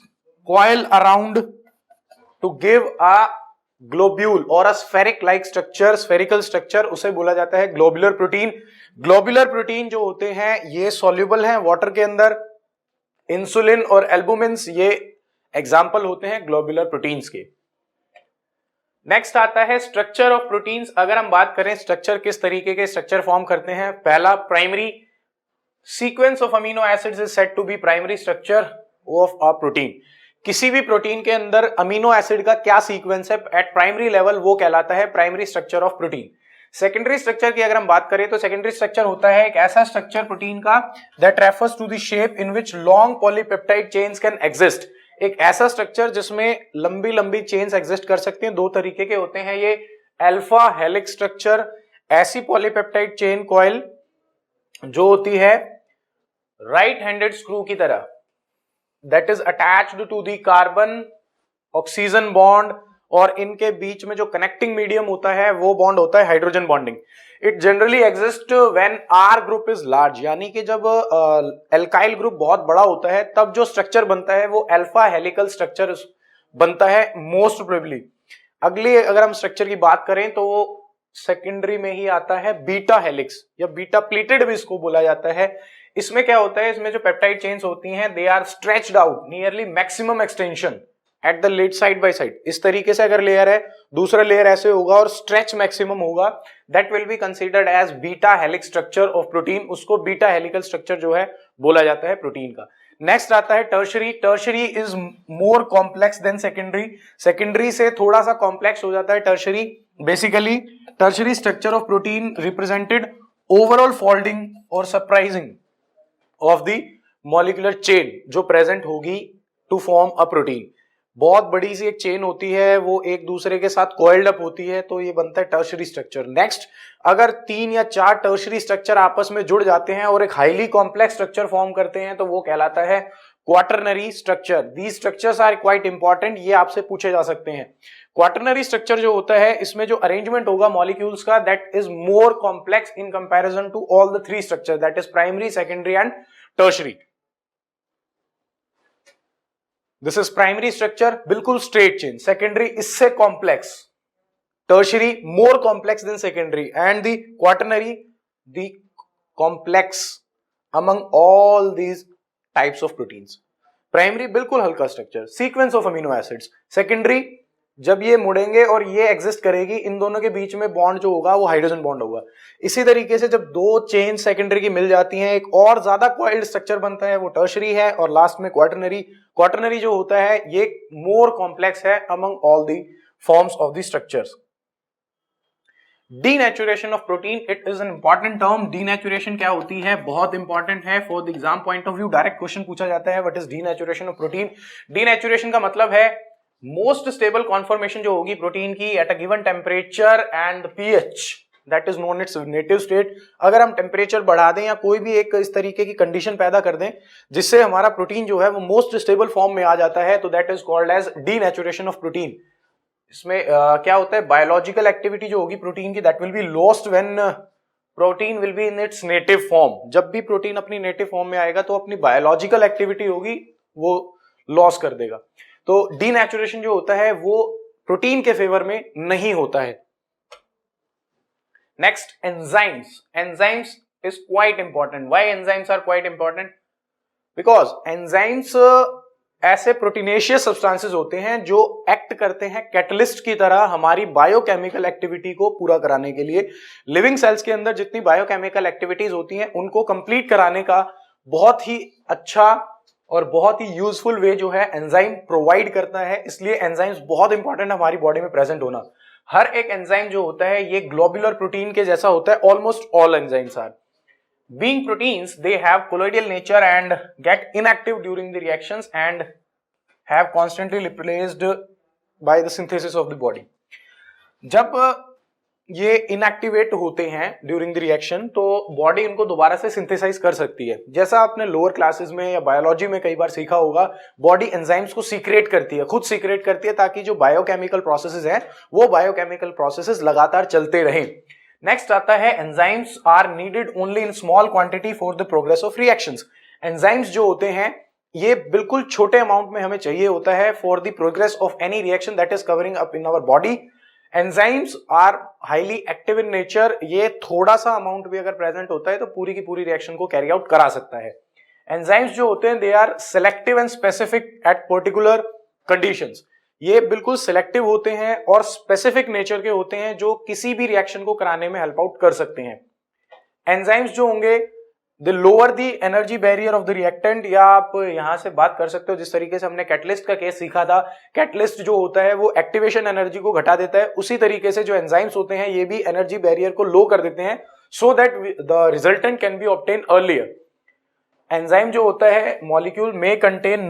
coil around to give a globule और a spheric like structure, spherical structure, उसे बोला जाता है ग्लोबुलर प्रोटीन। ग्लोबुलर प्रोटीन जो होते हैं ये सॉल्युबल हैं वाटर के अंदर। इंसुलिन और एल्बुमिन्स ये एग्जाम्पल होते हैं ग्लोबुलर प्रोटीन्स के। नेक्स्ट आता है स्ट्रक्चर ऑफ प्रोटीन्स। अगर हम बात करें स्ट्रक्चर, किस तरीके के स्ट्रक्चर फॉर्म करते हैं? पहला, primary sequence of amino acids is said to be primary structure of a protein. किसी भी प्रोटीन के अंदर अमीनो एसिड का क्या सीक्वेंस है एट प्राइमरी लेवल, वो कहलाता है primary structure of protein. Secondary structure की अगर हम बात करें तो सेकेंडरी स्ट्रक्चर होता है एक ऐसा स्ट्रक्चर प्रोटीन का that refers to the shape in which long polypeptide chains can exist. एक ऐसा स्ट्रक्चर जिसमें लंबी लंबी चेन्स एग्जिस्ट कर सकते हैं। 2 तरीके के होते हैं ये, अल्फा हेलिक्स स्ट्रक्चर, ऐसी पॉलीपेप्टाइड चेन कॉइल जो होती है राइट हैंडेड स्क्रू की तरह, that is attached to the carbon oxygen bond, और इनके बीच में जो कनेक्टिंग मीडियम होता है वो बॉन्ड होता है hydrogen bonding. It generally exist when R group is large, यानी कि जब एल्काइल ग्रुप बहुत बड़ा होता है तब जो स्ट्रक्चर बनता है वो अल्फा हेलिकल स्ट्रक्चर बनता है मोस्ट प्रोबेबली। अगली अगर हम स्ट्रक्चर की बात करें तो वो सेकेंडरी में ही आता है बीटा हेलिक्स या बीटा प्लेटेड भी इसको बोला जाता है। इसमें क्या होता है, इसमें जो पेप्टाइड चेन्स होती हैं they are stretched out nearly maximum extension at the late side by side. इस तरीके से अगर लेयर है, दूसरा लेयर ऐसे होगा और स्ट्रेच मैक्सिमम होगा, that will be considered as beta helix structure of protein. उसको बीटा हेलिकल स्ट्रक्चर जो है बोला जाता है प्रोटीन का। नेक्स्ट आता है tertiary. Tertiary is more complex than secondary. Secondary से थोड़ा सा कॉम्प्लेक्स हो जाता है tertiary. Basically tertiary structure of protein represented overall folding और surprising of the molecular chain जो प्रेजेंट होगी टू फॉर्म अ प्रोटीन। बहुत बड़ी सी एक चेन होती है, वो एक दूसरे के साथ कॉइल्ड अप होती है, तो ये बनता है टर्शरी स्ट्रक्चर। नेक्स्ट, अगर 3 या 4 टर्शरी स्ट्रक्चर आपस में जुड़ जाते हैं और एक हाईली कॉम्प्लेक्स स्ट्रक्चर फॉर्म करते हैं तो वो कहलाता है quaternary structure. These structures are quite important, ये आपसे पूछे जा सकते हैं। क्वाटरनरी स्ट्रक्चर जो होता है इसमें जो अरेंजमेंट होगा मॉलिक्यूल्स का that is more complex in comparison to all the 3 structure, that is primary, secondary and tertiary. This is primary structure, बिल्कुल स्ट्रेट चेन। सेकेंडरी इससे complex, tertiary more complex than secondary, and the quaternary the complex among all these types of proteins. Primary बिल्कुल हल्का structure, sequence of amino acids. Secondary जब ये मुड़ेंगे और ये एग्जिस्ट करेगी, इन दोनों के बीच में बॉन्ड जो होगा वो हाइड्रोजन बॉन्ड होगा। इसी तरीके से जब 2 चेन सेकेंडरी की मिल जाती हैं, एक और ज्यादा कॉइल्ड स्ट्रक्चर बनता है, वो टर्शरी है, और लास्ट में क्वाटरनरी। क्वाटरनरी जो होता है ये मोर कॉम्प्लेक्स है among all the forms of the structures. Denaturation of protein, it is an important term. Denaturation क्या होती है, बहुत इंपॉर्टेंट है for the exam point of view. Direct question पूछा जाता है, what is denaturation of protein. Denaturation का मतलब है मोस्ट स्टेबल कॉन्फॉर्मेशन जो होगी प्रोटीन की at a given temperature and pH that is known it's native state. अगर हम टेम्परेचर बढ़ा दें या कोई भी एक इस तरीके की कंडीशन पैदा कर दें जिससे हमारा प्रोटीन जो है वो मोस्ट स्टेबल फॉर्म में आ जाता है, तो that is called as denaturation of protein. इसमें क्या होता है, बायोलॉजिकल एक्टिविटी जो होगी प्रोटीन की that will be lost when protein will be in its native form. जब भी प्रोटीन अपनी नेटिव फॉर्म में आएगा तो अपनी बायोलॉजिकल एक्टिविटी होगी वो लॉस कर देगा। तो डीनेचुरेशन जो होता है वो प्रोटीन के फेवर में नहीं होता है। Next, enzymes. Enzymes is quite important. Why enzymes are quite important? Because enzymes ऐसे प्रोटीनेशियस सब्सटेंसेस होते हैं जो एक्ट करते हैं कैटलिस्ट की तरह हमारी बायोकेमिकल एक्टिविटी को पूरा कराने के लिए। लिविंग सेल्स के अंदर जितनी बायोकेमिकल एक्टिविटीज होती हैं उनको कंप्लीट कराने का बहुत ही अच्छा और बहुत ही यूजफुल वे जो है एंजाइम प्रोवाइड करता है। इसलिए एंजाइम्स बहुत इंपॉर्टेंट हमारी बॉडी में प्रेजेंट होना। हर एक एंजाइम जो होता है ये ग्लोबुलर प्रोटीन के जैसा होता है। Almost all enzymes are being proteins, they have colloidal nature and get inactive during the reactions and have constantly replaced by the synthesis of the body. जब ये इनएक्टिवेट होते हैं ड्यूरिंग द रिएक्शन तो बॉडी इनको दोबारा से सिंथेसाइज कर सकती है। जैसा आपने लोअर क्लासेस में या बायोलॉजी में कई बार सीखा होगा, बॉडी एंजाइम्स को सीक्रेट करती है, खुद सीक्रेट करती है ताकि जो बायोकेमिकल प्रोसेसेस हैं वो बायोकेमिकल प्रोसेसेस लगातार चलते रहें। नेक्स्ट आता है enzymes are needed only in small quantity for the progress of reactions. Enzymes जो होते हैं ये बिल्कुल छोटे अमाउंट में हमें चाहिए होता है for the progress of any reaction that is covering up in our body. Enzymes are highly active in nature. ये थोड़ा सा अमाउंट भी अगर प्रेजेंट होता है तो पूरी की पूरी रिएक्शन को कैरी आउट करा सकता है। एंजाइम्स जो होते हैं they are selective and specific at particular conditions. ये बिल्कुल सिलेक्टिव होते हैं और स्पेसिफिक नेचर के होते हैं जो किसी भी रिएक्शन को कराने में हेल्प आउट कर सकते हैं। एंजाइम्स जो होंगे the lower the energy barrier of the reactant, या आप यहां से बात कर सकते हो जिस तरीके से हमने कैटलिस्ट का केस सीखा था, कैटलिस्ट जो होता है वो एक्टिवेशन एनर्जी को घटा देता है, उसी तरीके से जो एंजाइम्स होते हैं ये भी एनर्जी बैरियर को लो कर देते हैं so that the resultant can be obtain earlier. Enzyme जो होता है मॉलिक्यूल में कंटेन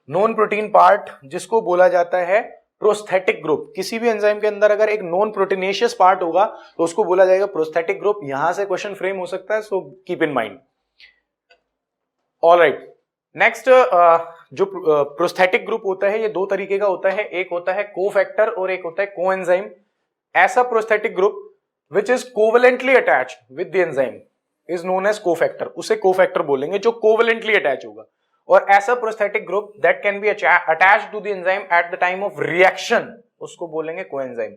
नॉन प्रोटीन पार्ट जिसको बोला जाता है प्रोस्थेटिक ग्रुप। किसी भी एंजाइम के अंदर अगर एक नॉन प्रोटीनेशियस पार्ट होगा तो उसको बोला जाएगा प्रोस्थेटिक ग्रुप। यहां से क्वेश्चन फ्रेम हो सकता है, so keep in mind. Alright, next जो प्रोस्थेटिक ग्रुप होता है ये दो तरीके का होता है। एक होता है कोफैक्टर और एक होता है कोएंजाइम। ऐसा prosthetic group which is covalently attached with the enzyme is known as cofactor. उसे कोफैक्टर बोलेंगे जो कोवेलेंटली अटैच होगा। और ऐसा prosthetic group that can be attached to the enzyme at the time of reaction उसको बोलेंगे कोएंजाइम।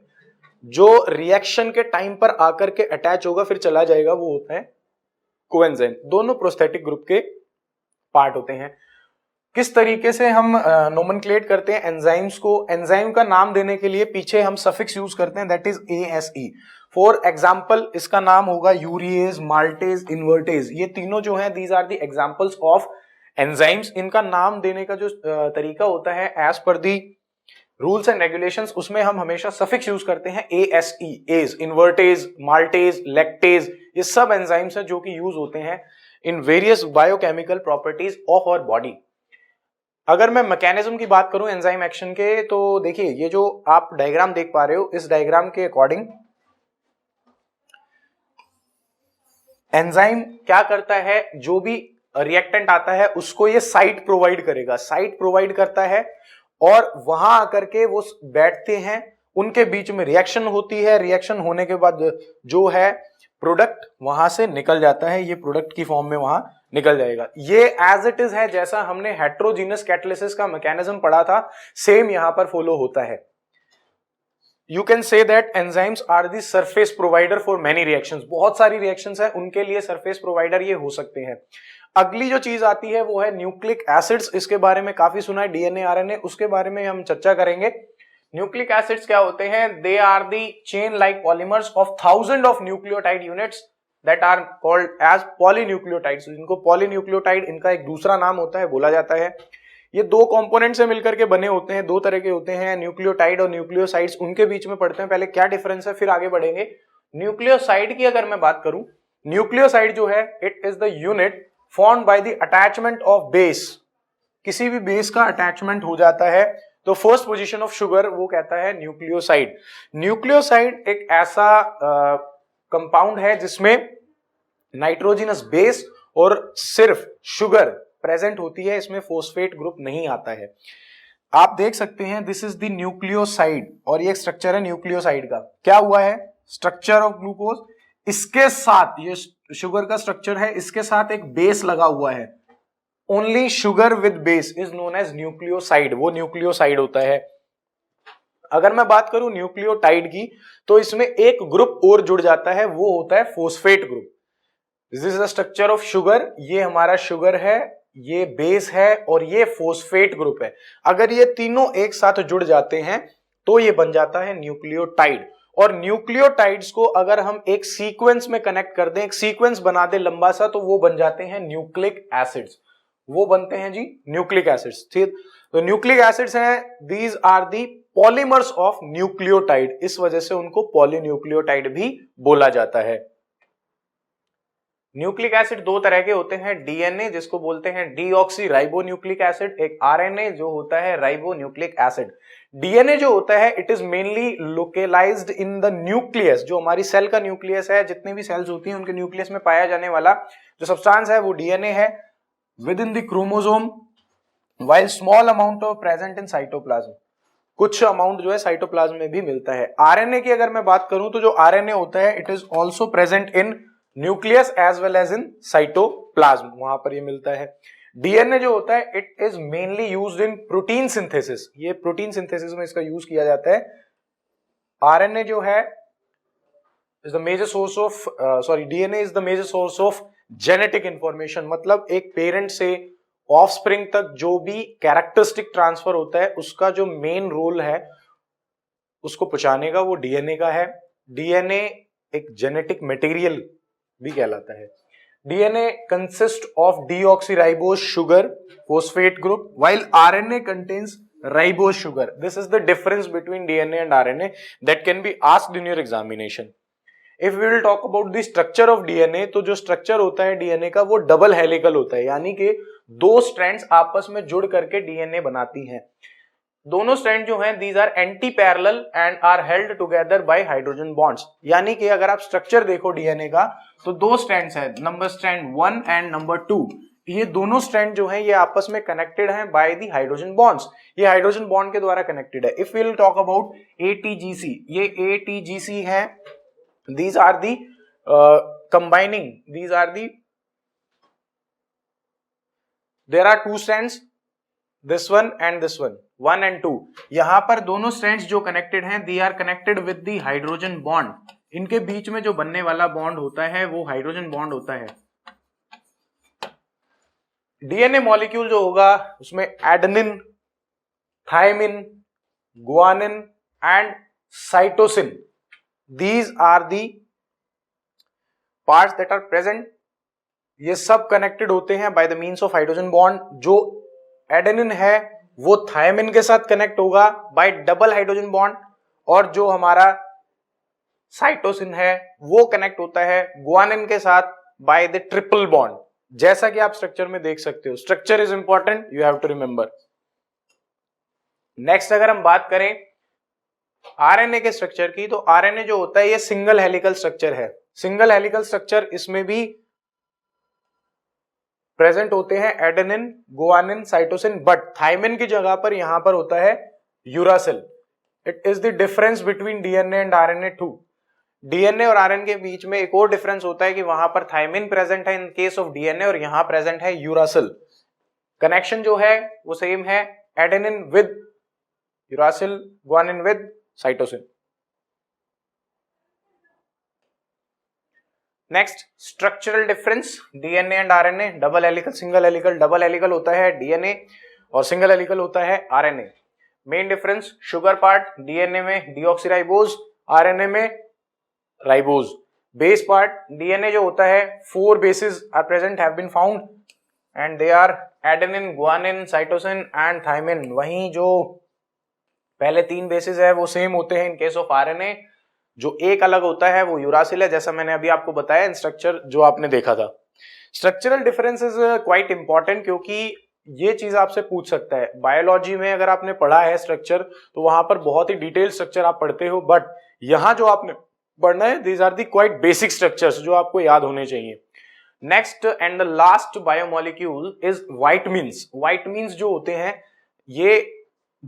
जो रिएक्शन के टाइम पर आकर के अटैच होगा फिर चला जाएगा वो होता है कोएंजाइम। दोनों प्रोस्थेटिक ग्रुप के पार्ट होते हैं। किस तरीके से हम नोमेनक्लेट करते हैं एंजाइम्स को? एंजाइम का नाम देने के लिए पीछे हम सफिक्स यूज करते हैं that is ASE। For example इसका नाम होगा यूरिएज, माल्टेज, इन्वर्टेज। ये तीनों जो हैं these are the examples of enzymes. इनका नाम देने का जो तरीका होता है as per the rules and regulations उसमें हम हमेशा सफिक्स यूज करते हैं ASE, ase, invertase, maltase, lactase. ये सब एंजाइम्स हैं जो कि यूज होते हैं in various biochemical properties of our body. अगर मैं मैकेनिज्म की बात करूं एंजाइम एक्शन के, तो देखिए ये जो आप डायग्राम देख पा रहे हो इस डायग्राम के अकॉर्डिंग एंजाइम क्या करता है, जो भी रिएक्टेंट आता है उसको ये साइट प्रोवाइड करेगा। साइट प्रोवाइड करता है और वहां आकर के वो बैठते हैं, उनके बीच में रिएक्शन होती है। रिएक्शन होने के बाद जो है प्रोडक्ट वहां से निकल जाता है, ये प्रोडक्ट की फॉर्म में वहां निकल जाएगा। ये एज इट इज है जैसा हमने हेट्रोजीनस कैटालिसिस का मैकेनिज्म पढ़ा था, सेम यहां पर फॉलो होता है। You can say that enzymes are the surface provider for many reactions। बहुत सारी रिएक्शंस है उनके लिए सरफेस प्रोवाइडर ये हो सकते हैं। अगली जो चीज आती है वो है न्यूक्लिक एसिड्स। इसके बारे में काफी सुना है, डीएनए, आरएनए, उसके बारे में हम चर्चा करेंगे। न्यूक्लिक एसिड्स क्या होते हैं? They are the chain like polymers of thousand of nucleotide units that are called as polynucleotides. इनको पॉलीन्यूक्लियोटाइड इनका एक दूसरा नाम होता है, बोला जाता है। ये दो कंपोनेंट से मिलकर के बने होते हैं, दो तरह के होते हैं, न्यूक्लियोटाइड और न्यूक्लियोसाइड्स। उनके बीच में पढ़ते हैं पहले क्या डिफरेंस है, फिर आगे बढ़ेंगे। न्यूक्लियोसाइड की अगर मैं बात करूं, न्यूक्लियोसाइड जो है it is the unit formed by the attachment of base. किसी भी बेस का अटैचमेंट हो जाता है तो फर्स्ट पोजीशन ऑफ शुगर वो कहता है न्यूक्लियोसाइड। न्यूक्लियोसाइड एक ऐसा कंपाउंड है जिसमें नाइट्रोजिनस बेस और सिर्फ शुगर प्रेजेंट होती है, इसमें फोस्फेट ग्रुप नहीं आता है। आप देख सकते हैं दिस इज द न्यूक्लियोसाइड और ये स्ट्रक्चर है न्यूक्लियोसाइड का। क्या हुआ है, स्ट्रक्चर ऑफ ग्लूकोज, इसके साथ ये शुगर का स्ट्रक्चर है, इसके साथ एक बेस लगा हुआ है। Only sugar with base is known as nucleoside, वो न्यूक्लियोसाइड होता है। अगर मैं बात करूं न्यूक्लियोटाइड की तो इसमें एक ग्रुप और जुड़ जाता है, वो होता है phosphate group. This is the structure of sugar, ये हमारा शुगर है, ये बेस है और ये फोस्फेट ग्रुप है। अगर ये तीनों एक साथ जुड़ जाते हैं तो ये बन जाता है न्यूक्लियोटाइड। और न्यूक्लियोटाइड्स को अगर हम एक सीक्वेंस में कनेक्ट कर दें, एक सीक्वेंस बना दें लंबा सा, तो वो बन जाते हैं न्यूक्लिक एसिड्स। वो बनते हैं जी न्यूक्लिक एसिड्स। ठीक, तो न्यूक्लिक एसिड्स हैं, these are the polymers of nucleotide, इस वजह से उनको पॉलीन्यूक्लियोटाइड भी बोला जाता है। न्यूक्लिक एसिड दो तरह के होते हैं, डीएनए जिसको बोलते हैं डीऑक्सी राइबो न्यूक्लिक एसिड, एक आरएनए जो होता है राइबो न्यूक्लिक एसिड। डीएनए जो होता है it is mainly localized in the nucleus, जो हमारी सेल का न्यूक्लियस है, जितनी भी सेल्स होती हैं उनके न्यूक्लियस में पाया जाने वाला जो सब्सटेंस है वो डीएनए है, with in the chromosome, while small amount of present in cytoplasm, कुछ अमाउंट जो है साइटोप्लाज्म में भी मिलता है। आरएनए की अगर मैं बात करूं तो जो आरएनए होता है it is also present in nucleus as well as in cytoplasm, वहां पर ये मिलता है। डीएनए जो होता है it is mainly used in protein synthesis, ये प्रोटीन सिंथेसिस में इसका यूज किया जाता है। आरएनए जो है is the major source of DNA is the major source of genetic information, मतलब एक पेरेंट से ऑफस्प्रिंग तक जो भी कैरेक्टरिस्टिक ट्रांसफर होता है उसका जो मेन रोल है उसको पहुंचाने का वो डीएनए का है। डीएनए एक जेनेटिक मटेरियल भी कहलाता है। DNA consist of deoxyribose sugar phosphate group while RNA contains ribose sugar. This is the difference between DNA and RNA that can be asked in your examination. If we will talk about the structure of DNA, तो जो स्ट्रक्चर होता है डीएनए का वो डबल हेलिकल होता है, यानी कि दो स्ट्रैंड्स आपस में जुड़ करके डीएनए बनाती हैं। दोनों स्ट्रैंड जो हैं these are anti parallel and are held together by hydrogen bonds, यानी कि अगर आप स्ट्रक्चर देखो डीएनए का तो दो स्ट्रैंड्स हैं, नंबर स्ट्रैंड 1 एंड नंबर 2, ये दोनों स्ट्रैंड जो हैं ये आपस में कनेक्टेड हैं बाय द हाइड्रोजन बॉन्ड्स, ये हाइड्रोजन बॉन्ड के द्वारा कनेक्टेड है। If we will talk about A T G C, ये एटीजीसी है, these are the combining, these are the, there are two strands, this one and this one, 1 and 2, यहां पर दोनों strands जो connected हैं they are connected with the hydrogen bond, इनके बीच में जो बनने वाला बॉन्ड होता है वो हाइड्रोजन बॉन्ड होता है। डीएनए मॉलिक्यूल जो होगा उसमें adenine, thymine, guanine and cytosine, these are the parts that are present, ये सब कनेक्टेड होते हैं by the means of hydrogen bond. जो एडेनिन है वो थायमिन के साथ कनेक्ट होगा बाय डबल हाइड्रोजन बॉन्ड, और जो हमारा साइटोसिन है वो कनेक्ट होता है गुआनिन के साथ बाय द ट्रिपल बॉन्ड, जैसा कि आप स्ट्रक्चर में देख सकते हो। Structure is important, you have to remember. Next अगर हम बात करें आरएनए के स्ट्रक्चर की, तो आरएनए जो होता है ये सिंगल हेलिकल स्ट्रक्चर है। सिंगल हेलिकल स्ट्रक्चर, इसमें भी प्रेजेंट होते हैं adenine, guanine, cytosine, but thymine की जगह पर यहां पर होता है uracil. It is the difference between DNA and RNA too. DNA और आरएनए के बीच में एक और डिफरेंस होता है कि वहां पर थायमिन प्रेजेंट है इन केस ऑफ डीएनए और यहां प्रेजेंट है यूरासिल। कनेक्शन जो है वो सेम है, adenine with uracil, guanine with cytosine. Next structural difference DNA and RNA, double helical, single helical. Double helical होता है डीएनए और सिंगल हेलिकल होता है RNA. Main difference sugar part DNA में डीऑक्सीराइबोज, आरएनए में राइबोज। बेस पार्ट डीएनए जो होता है 4 bases are present have been found and they are adenine, guanine, cytosine and thymine. वहीं जो पहले 3 बेसिस है वो सेम होते हैं इन केस ऑफ आरएनए। जो एक अलग होता है वो यूरासिल है, जैसा मैंने अभी आपको बताया इन स्ट्रक्चर जो आपने देखा था। Structural difference is quite important, क्योंकि ये चीज आपसे पूछ सकता है। बायोलॉजी में अगर आपने पढ़ा है स्ट्रक्चर तो वहां पर बहुत ही डिटेल स्ट्रक्चर आप पढ़ते हो, बट यहां जो आपने पढ़ना है these are the quite basic structures जो आपको याद होने चाहिए। Next and the last biomolecule is vitamins. Vitamins जो होते हैं ये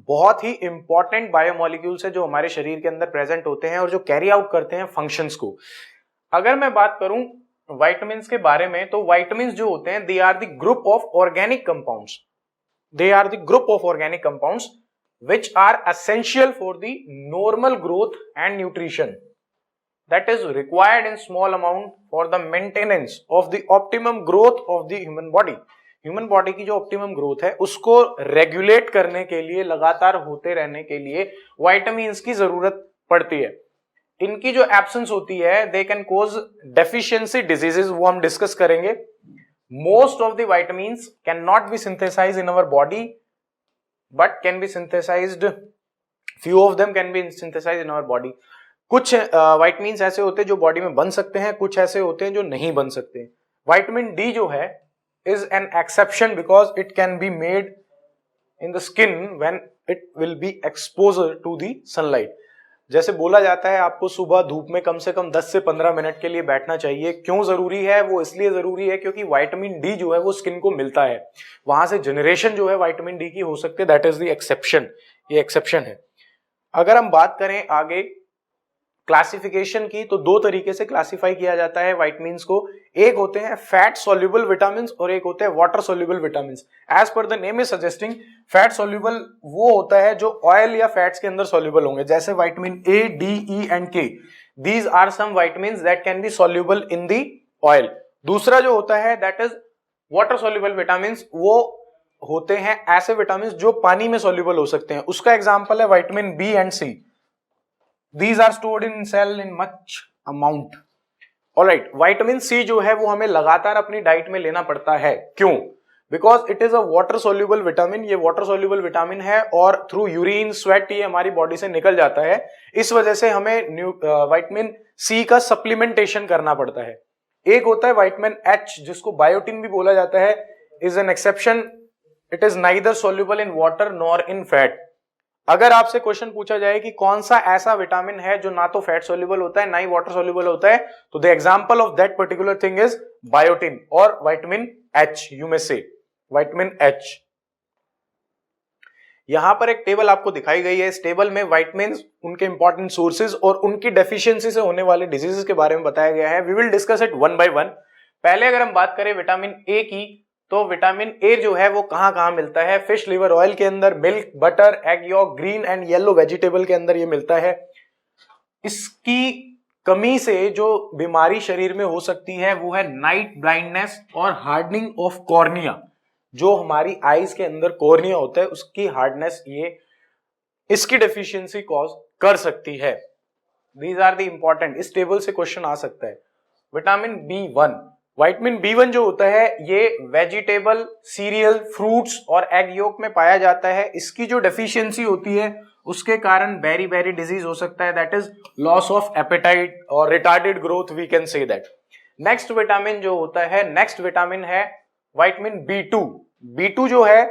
बहुत ही इंपॉर्टेंट बायोमोलिक्यूल्स है जो हमारे शरीर के अंदर प्रेजेंट होते हैं और जो कैरी आउट करते हैं फंक्शंस को। अगर मैं बात करूं वाइटमिन्स के बारे में तो वाइटमिन्स जो होते हैं they are the group of organic compounds, they are the group of organic compounds which are essential for the normal growth and nutrition that is required in small amount for the maintenance of the optimum growth of the human body। Human body की जो ऑप्टिमम ग्रोथ है उसको रेगुलेट करने के लिए, लगातार होते रहने के लिए वाइटामिन्स की जरूरत पड़ती है। इनकी जो एब्सेंस होती है they can cause deficiency diseases, वो हम डिस्कस करेंगे। Most of the vitamins can not be synthesized in our body but can be synthesized, few of them can be synthesized in our body। कुछ विटामिन्स ऐसे होते हैं जो बॉडी में बन सकते हैं, कुछ ऐसे होते हैं जो नहीं बन सकते। विटामिन डी जो है is an exception because it can be made in the skin when it will be exposed to the sunlight। जैसे बोला जाता है आपको सुबह धूप में कम से कम 10 से 15 मिनट के लिए बैठना चाहिए। क्यों जरूरी है? वो इसलिए जरूरी है क्योंकि विटामिन डी जो है वो स्किन को मिलता है, वहां से जनरेशन जो है विटामिन डी की हो सकती है, दैट इज द एक्सेप्शन, ये एक्सेप्शन है। अगर हम बात करें आगे क्लासिफिकेशन की तो दो तरीके से क्लासिफाई किया जाता है विटामिन्स को। एक होते हैं फैट सोल्यूबल विटामिन्स और एक होते हैं water soluble vitamins. As per the name is suggesting, fat soluble वो होता है जो ऑयल या फैट्स के अंदर सोल्यूबल होंगे, जैसे vitamin A, D, E and K. These are some vitamins that can be soluble in the oil. दूसरा जो होता है that is water soluble vitamins, वो होते हैं ऐसे विटामिन्स जो पानी में सोल्यूबल हो सकते हैं। उसका एग्जाम्पल है vitamin B and C. These are stored in cell in much amount। Alright, vitamin C जो है वो हमें लगातार अपनी डाइट में लेना पड़ता है। क्यों? Because it is a water soluble vitamin. ये वाटर सोल्यूबल विटामिन है और थ्रू यूरिन, स्वेट ये हमारी बॉडी से निकल जाता है। इस वजह से हमें विटामिन सी का सप्लीमेंटेशन करना पड़ता है। एक होता है विटामिन एच जिसको बायोटिन भी बोला जाता है, is an exception. It is neither soluble in water nor in fat. अगर आपसे क्वेश्चन पूछा जाए कि कौन सा ऐसा विटामिन है जो ना तो फैट सोल्यूबल होता है ना ही वाटर सोल्यूबल होता है, तो the example of that particular thing is biotin और विटामिन एच। यू मे से विटामिन एच। यहां पर एक टेबल आपको दिखाई गई है। इस टेबल में विटामिन्स, उनके इंपॉर्टेंट सोर्सेज और उनकी डेफिशिएंसी से होने वाले डिजीजेस के बारे में बताया गया है। We will discuss it one by one. पहले अगर हम बात करें विटामिन ए की, तो विटामिन ए जो है वो कहां कहां मिलता है? फिश लिवर ऑयल के अंदर, milk, butter, egg York, green and yellow vegetable के अंदर ये मिलता है। इसकी कमी से जो बीमारी शरीर में हो सकती है वो है नाइट ब्लाइंडनेस और हार्डनिंग ऑफ कॉर्निया। जो हमारी आईज के अंदर कॉर्निया होता है उसकी हार्डनेस ये इसकी डेफिशिएंसी कॉज कर सकती है। दीज आर द इंपॉर्टेंट, इस टेबल से क्वेश्चन आ सकता है। विटामिन बी1, विटामिन बी1 जो होता है ये वेजिटेबल, सीरियल, फ्रूट्स और एग योक में पाया जाता है। इसकी जो डेफिशिएंसी होती है उसके कारण वेरी वेरी डिजीज हो सकता है, that is loss of appetite और retarded growth, we can say that. Next vitamin जो होता है, नेक्स्ट विटामिन है विटामिन बी2। बी2 जो है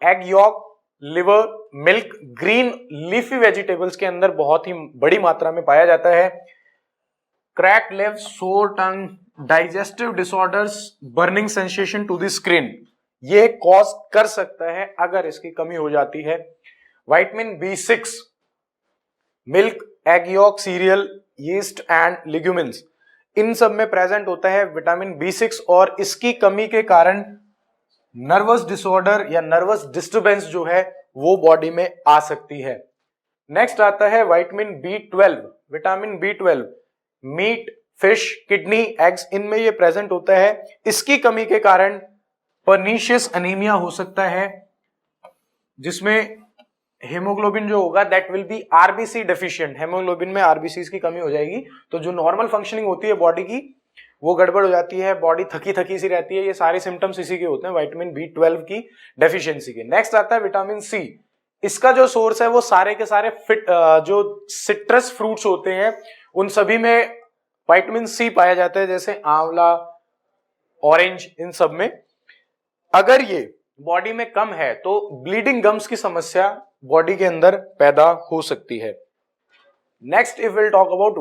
egg yolk, liver, milk, green leafy vegetables के अंदर बहुत ही बड़ी मात्रा में पाया जाता है। Cracked lips, sore tongue, digestive disorders, burning sensation to the skin, ये कॉज कर सकता है अगर इसकी कमी हो जाती है। विटामिन बी6, milk, egg yolk, cereal, yeast and legumes, इन सब में प्रेजेंट होता है विटामिन बी6 और इसकी कमी के कारण नर्वस डिसऑर्डर या नर्वस डिस्टर्बेंस जो है वो बॉडी में आ सकती है। नेक्स्ट आता है vitamin B12. Vitamin B12 meet, fish, kidney, eggs, इनमें ये प्रेजेंट होता है। इसकी कमी के कारण पर्नीशियस एनीमिया हो सकता है जिसमें हेमोग्लोबिन जो होगा that will B RBC deficient. Haemoglobin में आरबीसी की कमी हो जाएगी तो जो नॉर्मल फंक्शनिंग होती है बॉडी की वो गड़बड़ हो जाती है, बॉडी थकी थकी सी रहती है। ये सारे सिम्टम्स इसी के होते हैं विटामिन बी12 की डेफिशिएंसी के। नेक्स्ट आता है विटामिन सी। इसका जो सोर्स है वो सारे के सारे जो सिट्रस फ्रूट्स होते हैं उन सभी में विटामिन सी पाया जाता है, जैसे आंवला, ऑरेंज, इन सब में। अगर ये बॉडी में कम है तो ब्लीडिंग गम्स की समस्या बॉडी के अंदर पैदा हो सकती है। Next if will talk about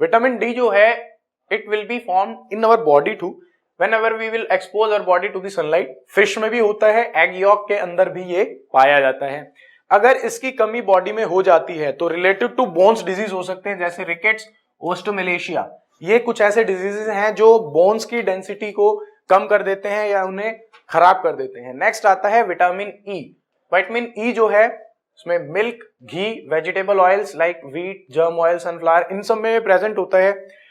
vitamin D जो है it will be formed in our body too whenever we will expose our body to the sunlight। Fish में भी होता है, एग यॉक के अंदर भी ये पाया जाता है। अगर इसकी कमी बॉडी में हो जाती है तो रिलेटेड टू बोन्स डिजीज हो सकते हैं, जैसे रिकेट्स, ओस्टोमेलेशिया। ये कुछ ऐसे डिजीजेस हैं जो बोन्स की डेंसिटी को कम कर देते हैं या उन्हें खराब कर देते हैं। नेक्स्ट आता है विटामिन ई। विटामिन ई जो है उसमें मिल्क, घी, vegetable oils like wheat, germ oil, sunflower, इन सब में प्रेजेंट होता है।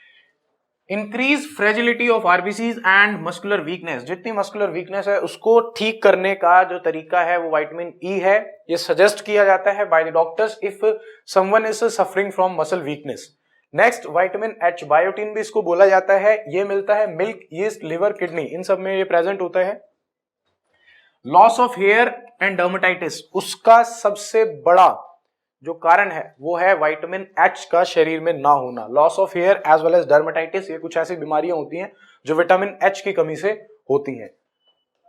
Increase fragility of RBCs and muscular weakness. जितनी मस्कुलर वीकनेस है उसको ठीक करने का जो तरीका है वो विटामिन ई है। ये सजेस्ट किया जाता है by the doctors if someone is suffering from muscle weakness. Next vitamin H, biotin भी इसको बोला जाता है। ये मिलता है मिल्क, यीस्ट, लिवर, किडनी, इन सब में ये प्रेजेंट होता है। Loss of hair and dermatitis, उसका सबसे बड़ा जो कारण है वो है विटामिन एच का शरीर में ना होना। Loss of hair as well as dermatitis, ये कुछ ऐसी बीमारियां होती हैं जो विटामिन एच की कमी से होती हैं।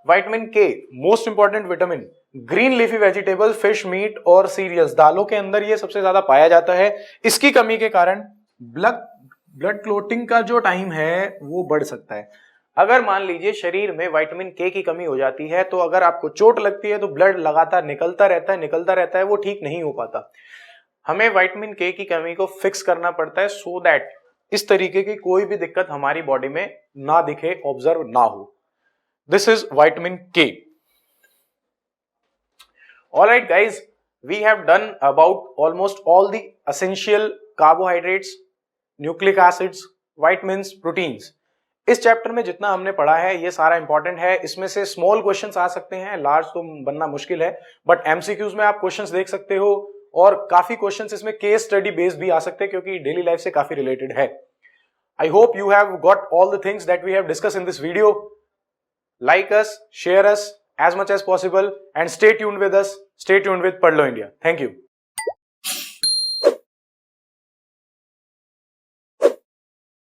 Vitamin K, most important vitamin, green leafy vegetable, fish, meat और सीरियल्स, दालों के अंदर ये सबसे ज्यादा पाया जाता है। इसकी कमी के कारण ब्लड क्लोटिंग का जो टाइम है वो बढ़ सकता है। अगर मान लीजिए शरीर में विटामिन के की कमी हो जाती है तो अगर आपको चोट लगती है तो ब्लड लगातार निकलता रहता है, वो ठीक नहीं हो पाता। हमें विटामिन के की कमी को फिक्स करना पड़ता है सो दैट इस तरीके की कोई भी दिक्कत हमारी बॉडी में ना दिखे, ऑब्जर्व ना हो। This is vitamin K. Alright guys, we have done about almost all the essential carbohydrates, nucleic acids, vitamins, proteins. इस चैप्टर में जितना हमने पढ़ा है ये सारा इंपॉर्टेंट है। इसमें से स्मॉल क्वेश्चंस आ सकते हैं, लार्ज तो बनना मुश्किल है, बट एमसीक्यूज में आप क्वेश्चंस देख सकते हो और काफी क्वेश्चंस इसमें केस स्टडी बेस्ड भी आ सकते हैं क्योंकि डेली लाइफ से काफी रिलेटेड है। I hope you have got all the things that we have discuss in this video. Like us, share us as much as possible and stay tuned with us, stay tuned with Padlo India. Thank you.